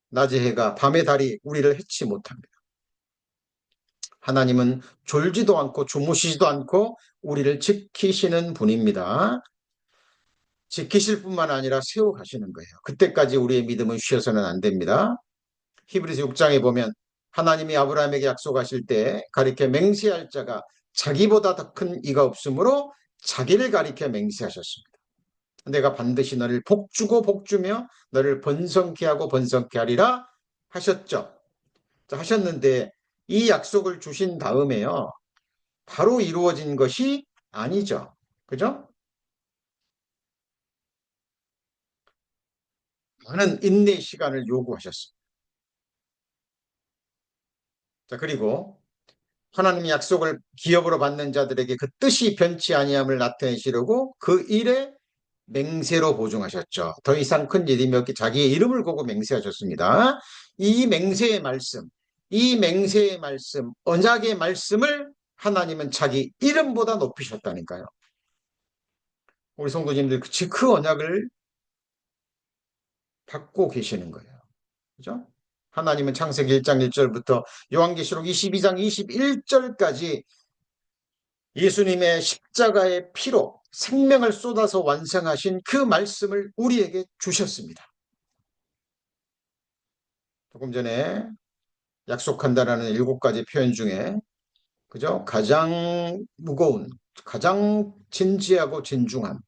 [SPEAKER 1] 낮의 해가 밤의 달이 우리를 해치 못합니다. 하나님은 졸지도 않고 주무시지도 않고 우리를 지키시는 분입니다. 지키실 뿐만 아니라 세워가시는 거예요. 그때까지 우리의 믿음은 쉬어서는 안 됩니다. 히브리서 6장에 보면 하나님이 아브라함에게 약속하실 때 가리켜 맹세할 자가 자기보다 더 큰 이가 없으므로 자기를 가리켜 맹세하셨습니다. 내가 반드시 너를 복주고 복주며 너를 번성케 하고 번성케 하리라 하셨죠. 자, 하셨는데 이 약속을 주신 다음에요. 바로 이루어진 것이 아니죠. 그죠? 많은 인내 시간을 요구하셨습니다. 자, 그리고 하나님의 약속을 기업으로 받는 자들에게 그 뜻이 변치 아니함을 나타내시려고 그 일에 맹세로 보증하셨죠. 더 이상 큰 일이 없기 자기의 이름을 보고 맹세하셨습니다. 이 맹세의 말씀, 이 맹세의 말씀, 언약의 말씀을 하나님은 자기 이름보다 높이셨다니까요. 우리 성도님들 그 언약을 받고 계시는 거예요. 그죠? 하나님은 창세기 1장 1절부터 요한계시록 22장 21절까지 예수님의 십자가의 피로 생명을 쏟아서 완성하신 그 말씀을 우리에게 주셨습니다. 조금 전에 약속한다라는 7가지 표현 중에 그죠? 가장 무거운, 가장 진지하고 진중한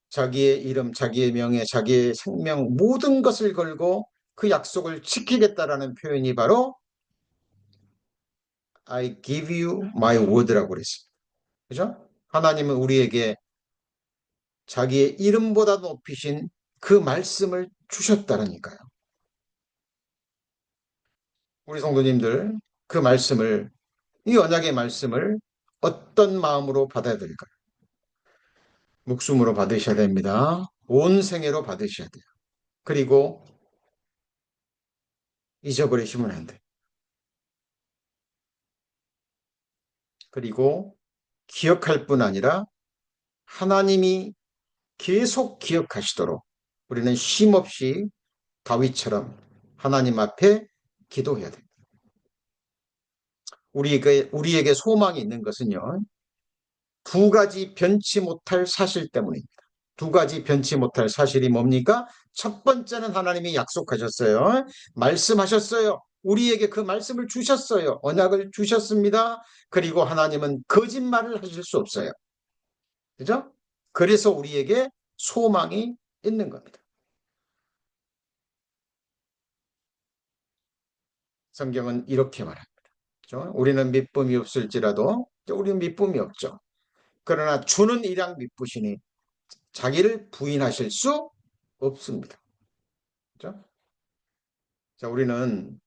[SPEAKER 1] 자기의 이름, 자기의 명예, 자기의 생명 모든 것을 걸고 그 약속을 지키겠다라는 표현이 바로 I give you my word라고 그랬습니다. 그죠? 하나님은 우리에게 자기의 이름보다 높이신 그 말씀을 주셨다니까요. 우리 성도님들 그 말씀을 이 언약의 말씀을 어떤 마음으로 받아야 될까요? 목숨으로 받으셔야 됩니다. 온 생애로 받으셔야 돼요. 그리고 잊어버리시면 안 돼요. 그리고 기억할 뿐 아니라 하나님이 계속 기억하시도록 우리는 쉼없이 다윗처럼 하나님 앞에 기도해야 돼요. 우리에게 소망이 있는 것은요, 2가지 변치 못할 사실 때문입니다. 2가지 변치 못할 사실이 뭡니까? 첫 번째는 하나님이 약속하셨어요. 말씀하셨어요. 우리에게 그 말씀을 주셨어요. 언약을 주셨습니다. 그리고 하나님은 거짓말을 하실 수 없어요. 그죠? 그래서 우리에게 소망이 있는 겁니다. 성경은 이렇게 말합니다. 그죠? 우리는 믿음이 없을지라도 우리는 믿음이 없죠. 그러나 주는 일양 믿으시니 자기를 부인하실 수 없습니다. 그죠? 자, 우리는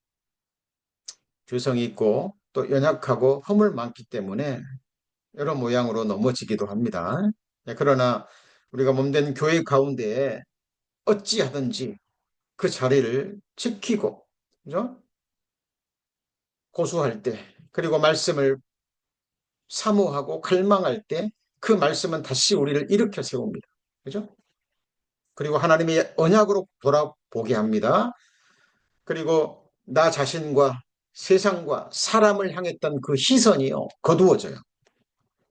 [SPEAKER 1] 죄성이 있고 또 연약하고 허물 많기 때문에 여러 모양으로 넘어지기도 합니다. 그러나 우리가 몸된 교회 가운데 어찌하든지 그 자리를 지키고, 그죠? 고수할 때, 그리고 말씀을 사모하고 갈망할 때 그 말씀은 다시 우리를 일으켜 세웁니다. 그죠? 그리고 하나님의 언약으로 돌아보게 합니다. 그리고 나 자신과 세상과 사람을 향했던 그 시선이요, 거두어져요.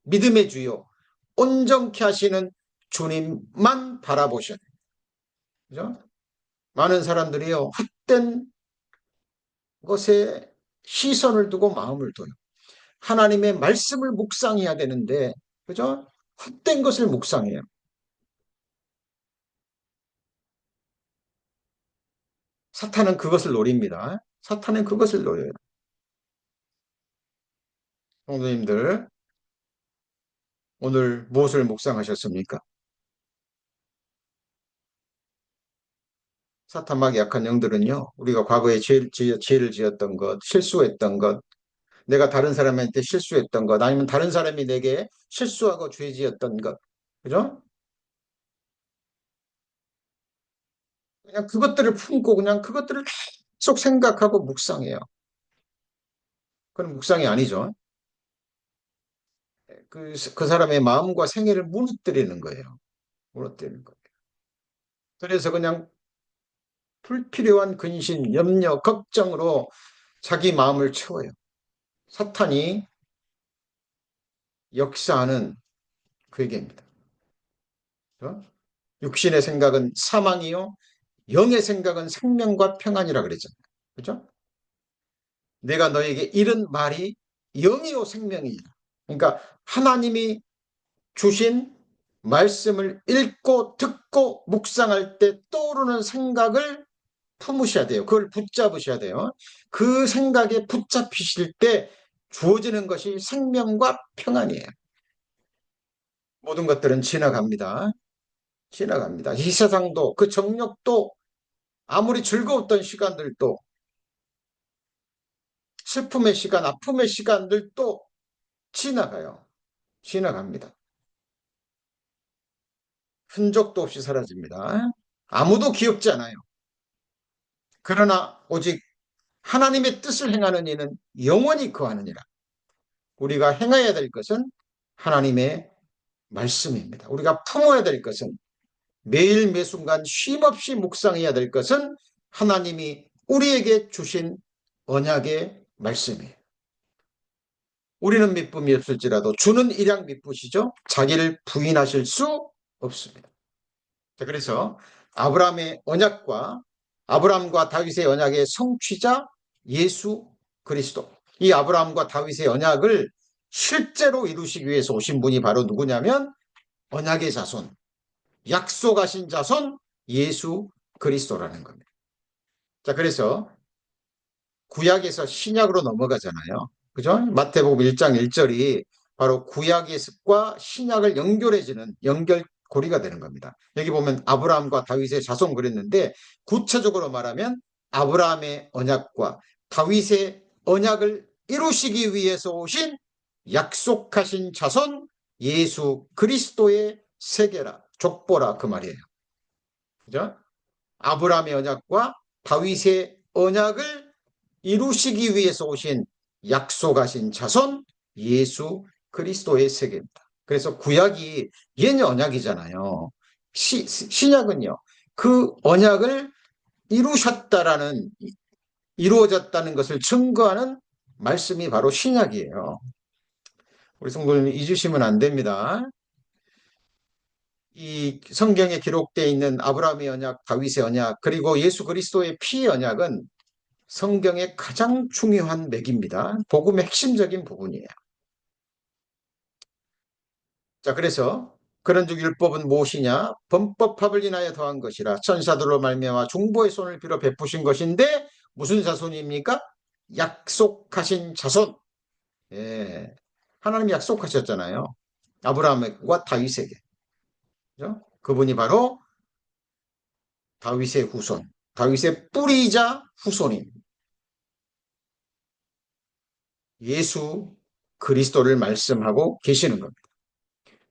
[SPEAKER 1] 믿음의 주요, 온전케 하시는 주님만 바라보셔야 돼요. 그죠? 많은 사람들이요, 헛된 것에 시선을 두고 마음을 둬요. 하나님의 말씀을 묵상해야 되는데, 그죠? 헛된 것을 묵상해요. 사탄은 그것을 노립니다. 사탄은 그것을 노려요. 성도님들, 오늘 무엇을 묵상하셨습니까? 사탄막 약한 영들은요, 우리가 과거에 죄를 지었던 것, 실수했던 것, 내가 다른 사람한테 실수했던 것, 아니면 다른 사람이 내게 실수하고 죄 지었던 것, 그죠? 그냥 그것들을 품고 그냥 그것들을 계속 생각하고 묵상해요. 그건 묵상이 아니죠. 그 사람의 마음과 생애를 무너뜨리는 거예요. 무너뜨리는 거예요. 그래서 그냥 불필요한 근심, 염려, 걱정으로 자기 마음을 채워요. 사탄이 역사하는 그 얘기입니다. 그렇죠? 육신의 생각은 사망이요, 영의 생각은 생명과 평안이라 그랬잖아요. 그죠? 내가 너에게 이른 말이 영이요 생명이다. 그러니까 하나님이 주신 말씀을 읽고 듣고 묵상할 때 떠오르는 생각을 품으셔야 돼요. 그걸 붙잡으셔야 돼요. 그 생각에 붙잡히실 때 주어지는 것이 생명과 평안이에요. 모든 것들은 지나갑니다. 지나갑니다. 이 세상도 그 정력도 아무리 즐거웠던 시간들도 슬픔의 시간, 아픔의 시간들도 지나가요. 지나갑니다. 흔적도 없이 사라집니다. 아무도 기억지 않아요. 그러나 오직 하나님의 뜻을 행하는 이는 영원히 거하느니라. 우리가 행해야 될 것은 하나님의 말씀입니다. 우리가 품어야 될 것은 매일 매순간 쉼없이 묵상해야 될 것은 하나님이 우리에게 주신 언약의 말씀이에요. 우리는 미쁨이 없을지라도 주는 일양 미쁘시죠? 자기를 부인하실 수 없습니다. 자, 그래서 아브라함의 언약과 아브라함과 다윗의 언약의 성취자 예수 그리스도. 이 아브라함과 다윗의 언약을 실제로 이루시기 위해서 오신 분이 바로 누구냐면 언약의 자손, 약속하신 자손 예수 그리스도라는 겁니다. 자, 그래서 구약에서 신약으로 넘어가잖아요. 그죠? 마태복음 1장 1절이 바로 구약과 신약을 연결해주는 연결고리가 되는 겁니다. 여기 보면 아브라함과 다윗의 자손 그랬는데 구체적으로 말하면 아브라함의 언약과 다윗의 언약을 이루시기 위해서 오신 약속하신 자손 예수 그리스도의 세계라, 족보라 그 말이에요. 그죠? 아브라함의 언약과 다윗의 언약을 이루시기 위해서 오신 약속하신 자손 예수 그리스도의 세계입니다. 그래서 구약이 옛 언약이잖아요. 신약은요. 그 언약을 이루셨다라는 이루어졌다는 것을 증거하는 말씀이 바로 신약이에요. 우리 성도님 잊으시면 안 됩니다. 이 성경에 기록되어 있는 아브라함의 언약, 다윗의 언약, 그리고 예수 그리스도의 피의 언약은 성경의 가장 중요한 맥입니다. 복음의 핵심적인 부분이에요. 자, 그래서 그런즉 율법은 무엇이냐? 범법합을 인하여 더한 것이라 천사들로 말미암아 중보의 손을 빌어 베푸신 것인데 무슨 자손입니까? 약속하신 자손. 예. 하나님이 약속하셨잖아요. 아브라함과 다윗에게. 그죠? 그분이 바로 다윗의 후손, 다윗의 뿌리이자 후손인 예수 그리스도를 말씀하고 계시는 겁니다.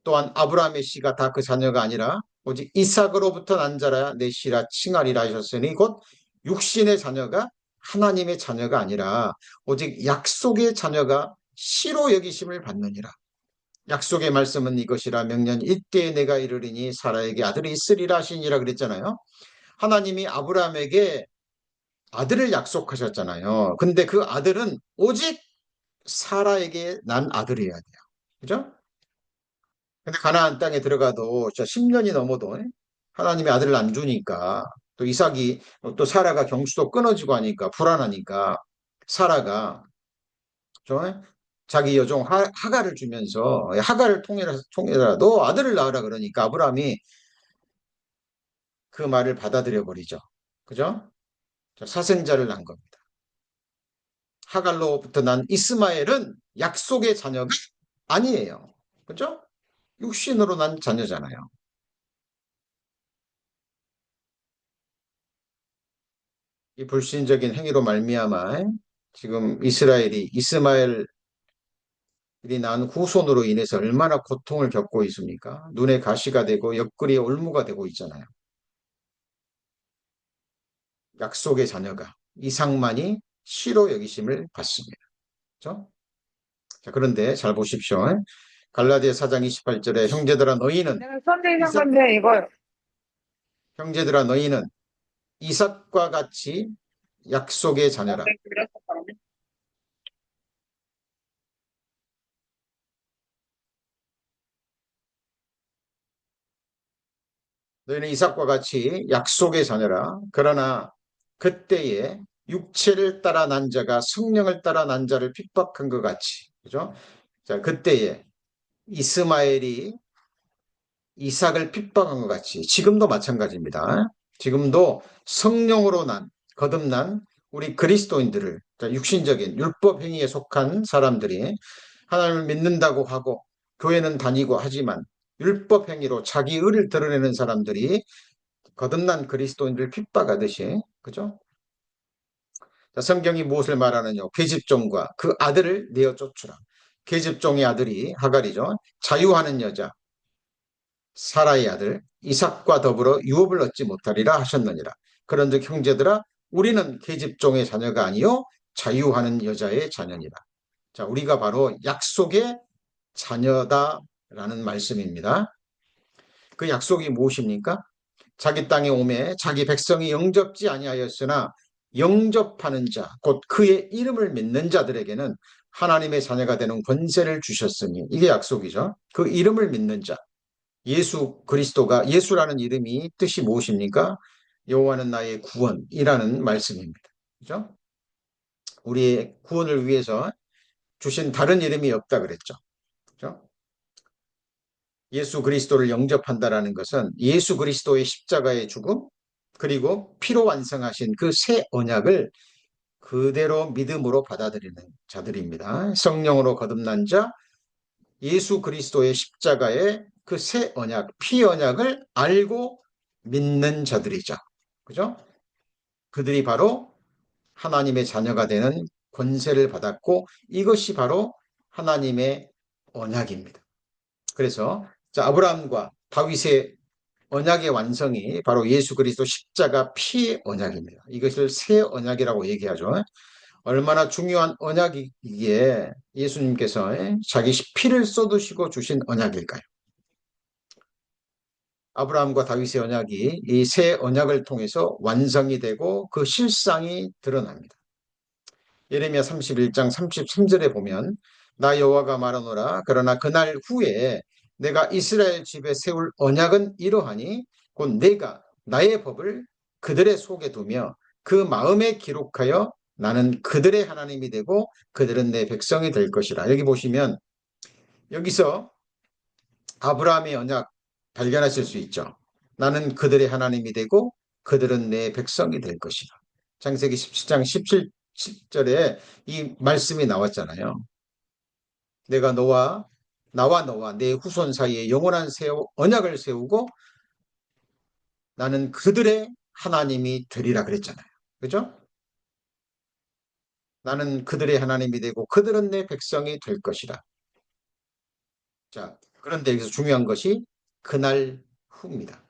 [SPEAKER 1] 또한 아브라함의 씨가 다 그 자녀가 아니라 오직 이삭으로부터 난 자라 내 씨라 칭하리라 하셨으니 곧 육신의 자녀가 하나님의 자녀가 아니라 오직 약속의 자녀가 씨로 여기심을 받느니라. 약속의 말씀은 이것이라 명년 이때에 내가 이르리니 사라에게 아들이 있으리라 하시니라 그랬잖아요. 하나님이 아브라함에게 아들을 약속하셨잖아요. 근데 그 아들은 오직 사라에게 난 아들이어야 돼요. 그죠? 근데 가나안 땅에 들어가도 진짜 10년이 넘어도 하나님의 아들을 안 주니까 또 이삭이 또 사라가 경수도 끊어지고 하니까 불안하니까 사라가 좀 자기 여종 하가를 주면서 하가를 통해라도 아들을 낳으라 그러니까 아브라함이 그 말을 받아들여 버리죠. 그죠? 사생자를 낳은 겁니다. 하갈로부터 난 이스마엘은 약속의 자녀가 아니에요. 그죠? 육신으로 난 자녀잖아요. 이 불신적인 행위로 말미암아 지금 이스라엘이 이스마엘이 낳은 후손으로 인해서 얼마나 고통을 겪고 있습니까? 눈에 가시가 되고 옆구리에 올무가 되고 있잖아요. 약속의 자녀가 이상만이 씨로 여기심을 받습니다. 그렇죠? 자, 그런데 잘 보십시오. 갈라디아 4장 28절에 형제들아 너희는 이삭
[SPEAKER 2] 이거
[SPEAKER 1] 형제들아 너희는 이삭과 같이 약속의 자녀라. 너희는 이삭과 같이 약속의 자녀라. 그러나 그때에 육체를 따라 난 자가 성령을 따라 난 자를 핍박한 것 같이. 그죠? 자, 그때에 이스마엘이 이삭을 핍박한 것 같이 지금도 마찬가지입니다. 지금도 성령으로 거듭난 우리 그리스도인들을 육신적인 율법 행위에 속한 사람들이 하나님을 믿는다고 하고 교회는 다니고 하지만 율법 행위로 자기 의를 드러내는 사람들이 거듭난 그리스도인들을 핍박하듯이 그죠? 자, 성경이 무엇을 말하느냐? 계집종과 그 아들을 내어 쫓으라. 계집종의 아들이 하갈이죠. 자유하는 여자 사라의 아들 이삭과 더불어 유업을 얻지 못하리라 하셨느니라. 그런즉 형제들아 우리는 계집종의 자녀가 아니요 자유하는 여자의 자녀니라. 자, 우리가 바로 약속의 자녀다라는 말씀입니다. 그 약속이 무엇입니까? 자기 땅에 오매 자기 백성이 영접지 아니하였으나 영접하는 자, 곧 그의 이름을 믿는 자들에게는 하나님의 자녀가 되는 권세를 주셨으니 이게 약속이죠. 그 이름을 믿는 자 예수 그리스도가 예수라는 이름이 뜻이 무엇입니까? 여호와는 나의 구원이라는 말씀입니다. 그죠? 우리의 구원을 위해서 주신 다른 이름이 없다 그랬죠. 그죠? 예수 그리스도를 영접한다라는 것은 예수 그리스도의 십자가의 죽음 그리고 피로 완성하신 그 새 언약을 그대로 믿음으로 받아들이는 자들입니다. 성령으로 거듭난 자, 예수 그리스도의 십자가의 그 새 언약, 피 언약을 알고 믿는 자들이죠. 그죠? 그들이 바로 하나님의 자녀가 되는 권세를 받았고 이것이 바로 하나님의 언약입니다. 그래서 자, 아브라함과 다윗의 언약의 완성이 바로 예수 그리스도 십자가 피의 언약입니다. 이것을 새 언약이라고 얘기하죠. 얼마나 중요한 언약이기에 예수님께서 자기 피를 쏟으시고 주신 언약일까요? 아브라함과 다윗의 언약이 이 새 언약을 통해서 완성이 되고 그 실상이 드러납니다. 예레미야 31장 33절에 보면 나 여호와가 말하노라 그러나 그날 후에 내가 이스라엘 집에 세울 언약은 이러하니 곧 내가 나의 법을 그들의 속에 두며 그 마음에 기록하여 나는 그들의 하나님이 되고 그들은 내 백성이 될 것이라. 여기 보시면 여기서 아브라함의 언약 발견하실 수 있죠. 나는 그들의 하나님이 되고 그들은 내 백성이 될 것이라. 창세기 17장 17절에 이 말씀이 나왔잖아요. 내가 나와 너와 내 후손 사이에 영원한 언약을 세우고 나는 그들의 하나님이 되리라 그랬잖아요. 그죠? 나는 그들의 하나님이 되고 그들은 내 백성이 될 것이라. 자, 그런데 여기서 중요한 것이 그날 후입니다.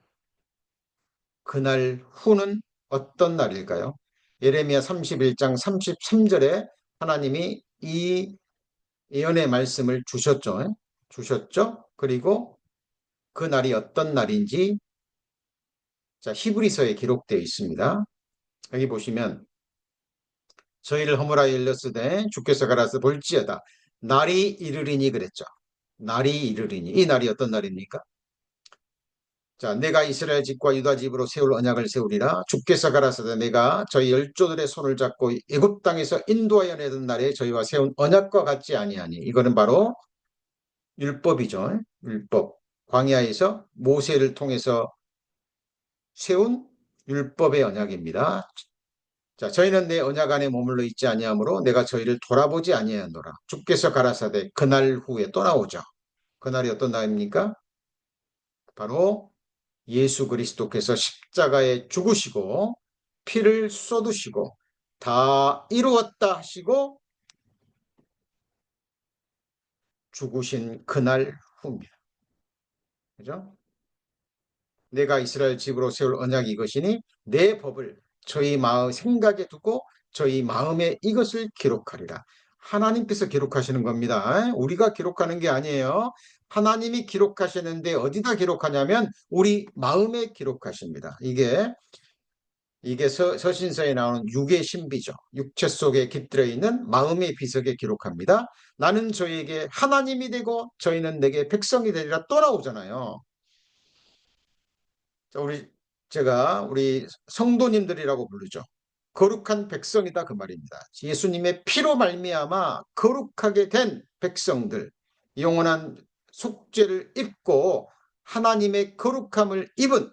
[SPEAKER 1] 그날 후는 어떤 날일까요? 예레미야 31장 33절에 하나님이 이 예언의 말씀을 주셨죠. 주셨죠. 그리고 그 날이 어떤 날인지 자, 히브리서에 기록되어 있습니다. 여기 보시면 저희를 허물하여 일렀으되 주께서 가라사 볼지어다 날이 이르리니 그랬죠. 날이 이르리니 이 날이 어떤 날입니까? 자, 내가 이스라엘 집과 유다 집으로 세울 언약을 세우리라. 주께서 가라사대 내가 저희 열조들의 손을 잡고 애굽 땅에서 인도하여 내던 날에 저희와 세운 언약과 같지 아니하니. 이거는 바로 율법이죠. 율법. 광야에서 모세를 통해서 세운 율법의 언약입니다. 자, 저희는 내 언약 안에 머물러 있지 아니하므로 내가 저희를 돌아보지 아니하노라. 주께서 가라사대 그날 후에 또 나오죠. 그날이 어떤 날입니까? 바로 예수 그리스도께서 십자가에 죽으시고 피를 쏟으시고 다 이루었다 하시고 죽으신 그날 후입니다. 그죠? 내가 이스라엘 집으로 세울 언약이 이것이니 내 법을 저희 마음 생각에 두고 저희 마음에 이것을 기록하리라. 하나님께서 기록하시는 겁니다. 우리가 기록하는 게 아니에요. 하나님이 기록하시는데 어디다 기록하냐면 우리 마음에 기록하십니다. 이게 서신서에 나오는 육의 신비죠. 육체 속에 깃들어 있는 마음의 비석에 기록합니다. 나는 저에게 하나님이 되고 저희는 내게 백성이 되리라 또 나오잖아요. 자, 우리 성도님들이라고 부르죠. 거룩한 백성이다 그 말입니다. 예수님의 피로 말미암아 거룩하게 된 백성들, 영원한 속죄를 입고 하나님의 거룩함을 입은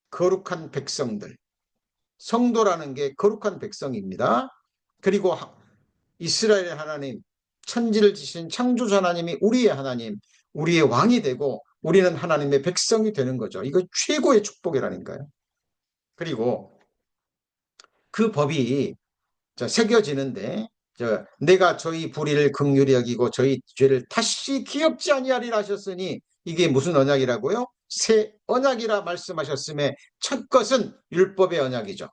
[SPEAKER 1] 거룩한 백성들. 성도라는 게 거룩한 백성입니다. 그리고 이스라엘의 하나님, 천지를 지신 창조주 하나님이 우리의 하나님, 우리의 왕이 되고 우리는 하나님의 백성이 되는 거죠. 이거 최고의 축복이라니까요. 그리고 그 법이 새겨지는데 내가 저희 불의를 긍휼히 여기고 저희 죄를 다시 기억지 아니하리라 하셨으니 이게 무슨 언약이라고요? 새 언약이라 말씀하셨음에 첫 것은 율법의 언약이죠.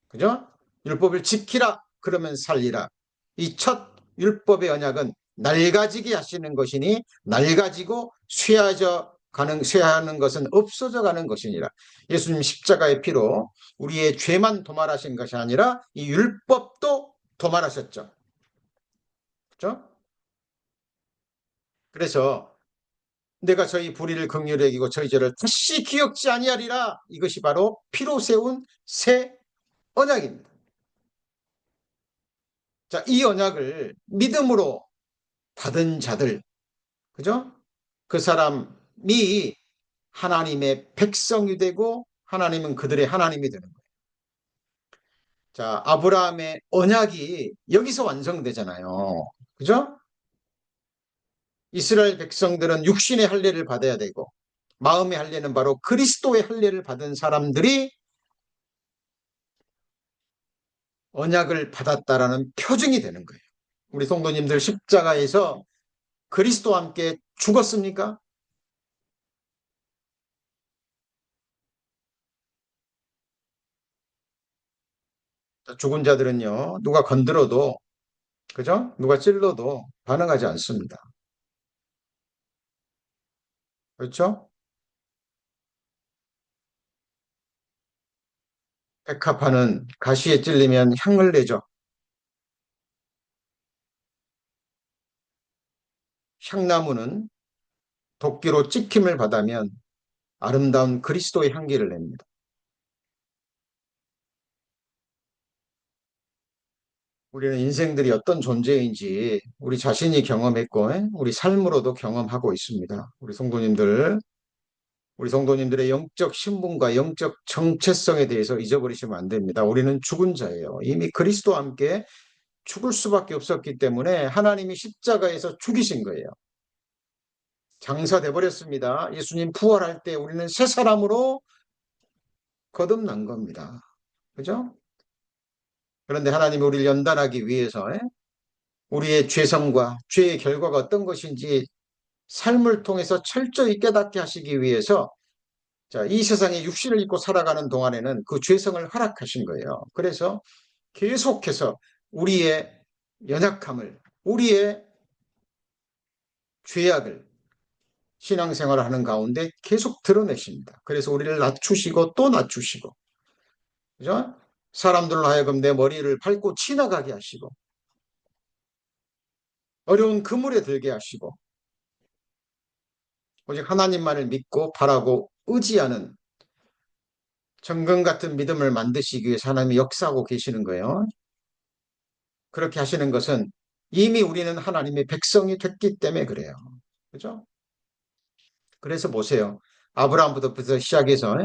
[SPEAKER 1] 그죠? 율법을 지키라 그러면 살리라. 이 첫 율법의 언약은 낡아지게 하시는 것이니 낡아지고 쇠하는 것은 없어져 가는 것이니라. 예수님 십자가의 피로 우리의 죄만 도말하신 것이 아니라 이 율법도 도말하셨죠. 그죠? 그래서 내가 저희 불의를 긍휼히 여기고 저희 죄를 다시 기억지 아니하리라. 이것이 바로 피로 세운 새 언약입니다. 자, 이 언약을 믿음으로 받은 자들, 그죠? 그 사람이 하나님의 백성이 되고 하나님은 그들의 하나님이 되는 거예요. 자, 아브라함의 언약이 여기서 완성되잖아요. 그죠? 이스라엘 백성들은 육신의 할례를 받아야 되고 마음의 할례는 바로 그리스도의 할례를 받은 사람들이 언약을 받았다라는 표징이 되는 거예요. 우리 성도님들 십자가에서 그리스도와 함께 죽었습니까? 죽은 자들은요, 누가 건드려도, 그죠? 누가 찔러도 반응하지 않습니다. 그렇죠? 백합화는 가시에 찔리면 향을 내죠. 향나무는 도끼로 찍힘을 받으면 아름다운 그리스도의 향기를 냅니다. 우리는 인생들이 어떤 존재인지 우리 자신이 경험했고, 우리 삶으로도 경험하고 있습니다. 우리 성도님들의 영적 신분과 영적 정체성에 대해서 잊어버리시면 안 됩니다. 우리는 죽은 자예요. 이미 그리스도와 함께 죽을 수밖에 없었기 때문에 하나님이 십자가에서 죽이신 거예요. 장사돼 버렸습니다. 예수님 부활할 때 우리는 새 사람으로 거듭난 겁니다. 그죠? 그런데 하나님이 우리를 연단하기 위해서 우리의 죄성과 죄의 결과가 어떤 것인지 삶을 통해서 철저히 깨닫게 하시기 위해서 자, 이 세상에 육신을 입고 살아가는 동안에는 그 죄성을 허락하신 거예요. 그래서 계속해서 우리의 연약함을, 우리의 죄악을 신앙생활을 하는 가운데 계속 드러내십니다. 그래서 우리를 낮추시고 또 낮추시고, 그죠? 사람들로 하여금 내 머리를 밟고 지나가게 하시고, 어려운 그물에 들게 하시고, 오직 하나님만을 믿고 바라고 의지하는 정금 같은 믿음을 만드시기 위해서 하나님이 역사하고 계시는 거예요. 그렇게 하시는 것은 이미 우리는 하나님의 백성이 됐기 때문에 그래요. 그죠? 그래서 보세요. 아브라함부터 시작해서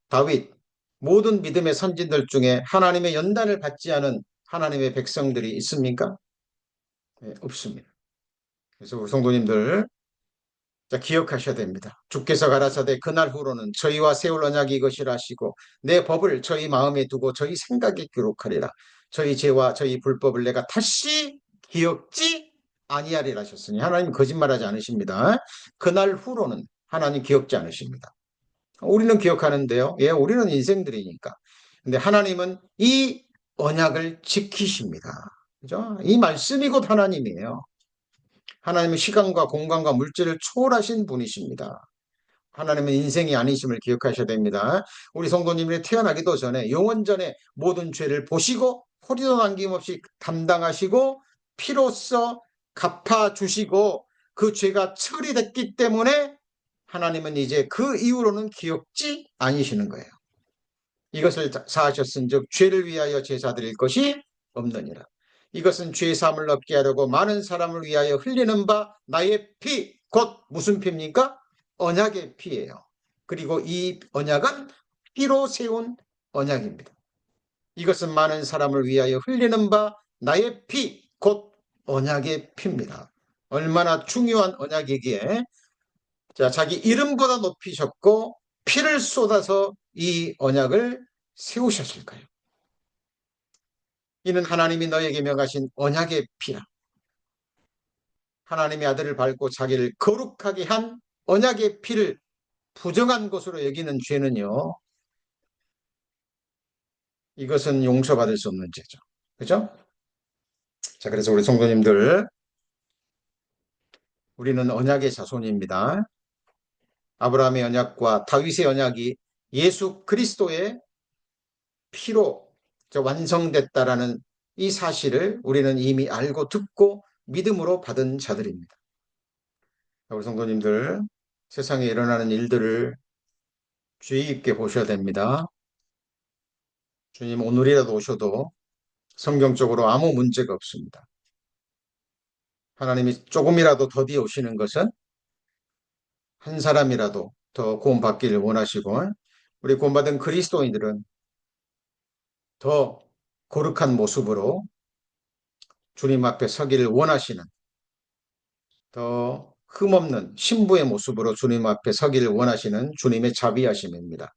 [SPEAKER 1] 다윗, 모든 믿음의 선진들 중에 하나님의 연단을 받지 않은 하나님의 백성들이 있습니까? 네, 없습니다. 그래서 우리 성도님들 자, 기억하셔야 됩니다. 주께서 가라사대 그날 후로는 저희와 세울 언약이 이것이라 하시고 내 법을 저희 마음에 두고 저희 생각에 기록하리라. 저희 죄와 저희 불법을 내가 다시 기억지 아니하리라 하셨으니 하나님 거짓말하지 않으십니다. 그날 후로는 하나님 기억지 않으십니다. 우리는 기억하는데요. 예, 우리는 인생들이니까. 근데 하나님은 이 언약을 지키십니다. 그죠? 이 말씀이 곧 하나님이에요. 하나님은 시간과 공간과 물질을 초월하신 분이십니다. 하나님은 인생이 아니심을 기억하셔야 됩니다. 우리 성도님이 태어나기도 전에 영원전에 모든 죄를 보시고 허리도 남김없이 담당하시고 피로써 갚아주시고 그 죄가 처리됐기 때문에 하나님은 이제 그 이후로는 기억지 아니시는 거예요. 이것을 사하셨은즉 죄를 위하여 제사 드릴 것이 없느니라. 이것은 죄 사함을 얻게 하려고 많은 사람을 위하여 흘리는 바 나의 피, 곧 무슨 피입니까? 언약의 피예요. 그리고 이 언약은 피로 세운 언약입니다. 이것은 많은 사람을 위하여 흘리는 바 나의 피, 곧 언약의 피입니다. 얼마나 중요한 언약이기에 자, 자기 이름보다 높이셨고 피를 쏟아서 이 언약을 세우셨을까요? 이는 하나님이 너에게 명하신 언약의 피라. 하나님의 아들을 밟고 자기를 거룩하게 한 언약의 피를 부정한 것으로 여기는 죄는요. 이것은 용서받을 수 없는 죄죠. 그죠? 자, 그래서 우리 성도님들 우리는 언약의 자손입니다. 아브라함의 언약과 다윗의 언약이 예수 그리스도의 피로 완성됐다라는 이 사실을 우리는 이미 알고 듣고 믿음으로 받은 자들입니다. 우리 성도님들, 세상에 일어나는 일들을 주의 깊게 보셔야 됩니다. 주님 오늘이라도 오셔도 성경적으로 아무 문제가 없습니다. 하나님이 조금이라도 더디 오시는 것은 한 사람이라도 더 구원받기를 원하시고, 우리 구원받은 그리스도인들은 더 거룩한 모습으로 주님 앞에 서기를 원하시는, 더 흠없는 신부의 모습으로 주님 앞에 서기를 원하시는 주님의 자비하심입니다.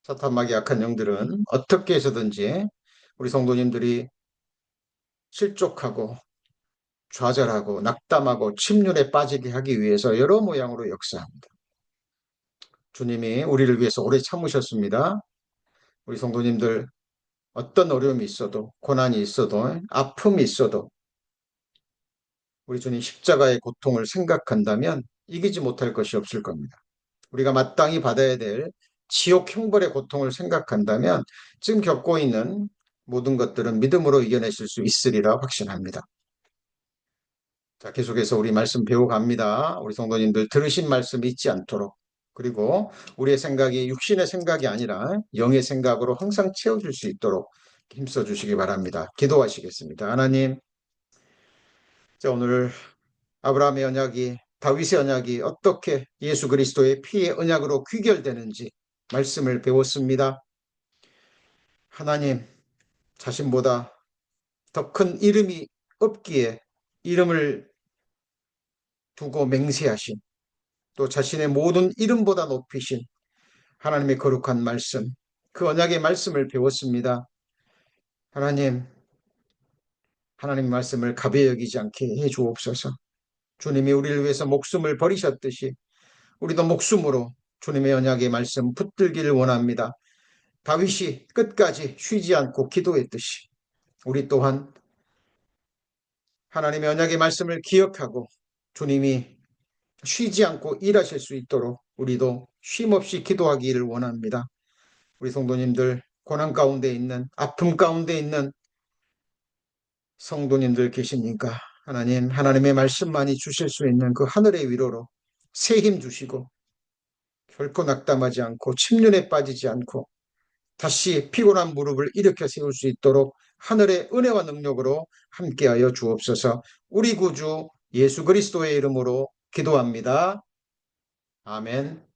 [SPEAKER 1] 사탄마귀 약한 영들은 어떻게 해서든지 우리 성도님들이 실족하고 좌절하고 낙담하고 침륜에 빠지게 하기 위해서 여러 모양으로 역사합니다. 주님이 우리를 위해서 오래 참으셨습니다. 우리 성도님들 어떤 어려움이 있어도, 고난이 있어도, 아픔이 있어도 우리 주님 십자가의 고통을 생각한다면 이기지 못할 것이 없을 겁니다. 우리가 마땅히 받아야 될 지옥 형벌의 고통을 생각한다면 지금 겪고 있는 모든 것들은 믿음으로 이겨내실 수 있으리라 확신합니다. 자, 계속해서 우리 말씀 배워갑니다. 우리 성도님들 들으신 말씀 잊지 않도록, 그리고 우리의 생각이 육신의 생각이 아니라 영의 생각으로 항상 채워줄 수 있도록 힘써 주시기 바랍니다. 기도하시겠습니다. 하나님, 자, 오늘 아브라함의 언약이, 다윗의 언약이 어떻게 예수 그리스도의 피의 언약으로 귀결되는지 말씀을 배웠습니다. 하나님, 자신보다 더 큰 이름이 없기에 이름을 두고 맹세하신, 또 자신의 모든 이름보다 높이신 하나님의 거룩한 말씀, 그 언약의 말씀을 배웠습니다. 하나님, 하나님 말씀을 가벼이 여기지 않게 해 주옵소서. 주님이 우리를 위해서 목숨을 버리셨듯이 우리도 목숨으로 주님의 언약의 말씀 붙들기를 원합니다. 다윗이 끝까지 쉬지 않고 기도했듯이 우리 또한 하나님의 언약의 말씀을 기억하고 주님이 쉬지 않고 일하실 수 있도록 우리도 쉼없이 기도하기를 원합니다. 우리 성도님들, 고난 가운데 있는, 아픔 가운데 있는 성도님들 계십니까? 하나님, 하나님의 말씀만이 주실 수 있는 그 하늘의 위로로 새 힘 주시고 결코 낙담하지 않고 침륜에 빠지지 않고 다시 피곤한 무릎을 일으켜 세울 수 있도록 하늘의 은혜와 능력으로 함께하여 주옵소서. 우리 구주 예수 그리스도의 이름으로 기도합니다. 아멘.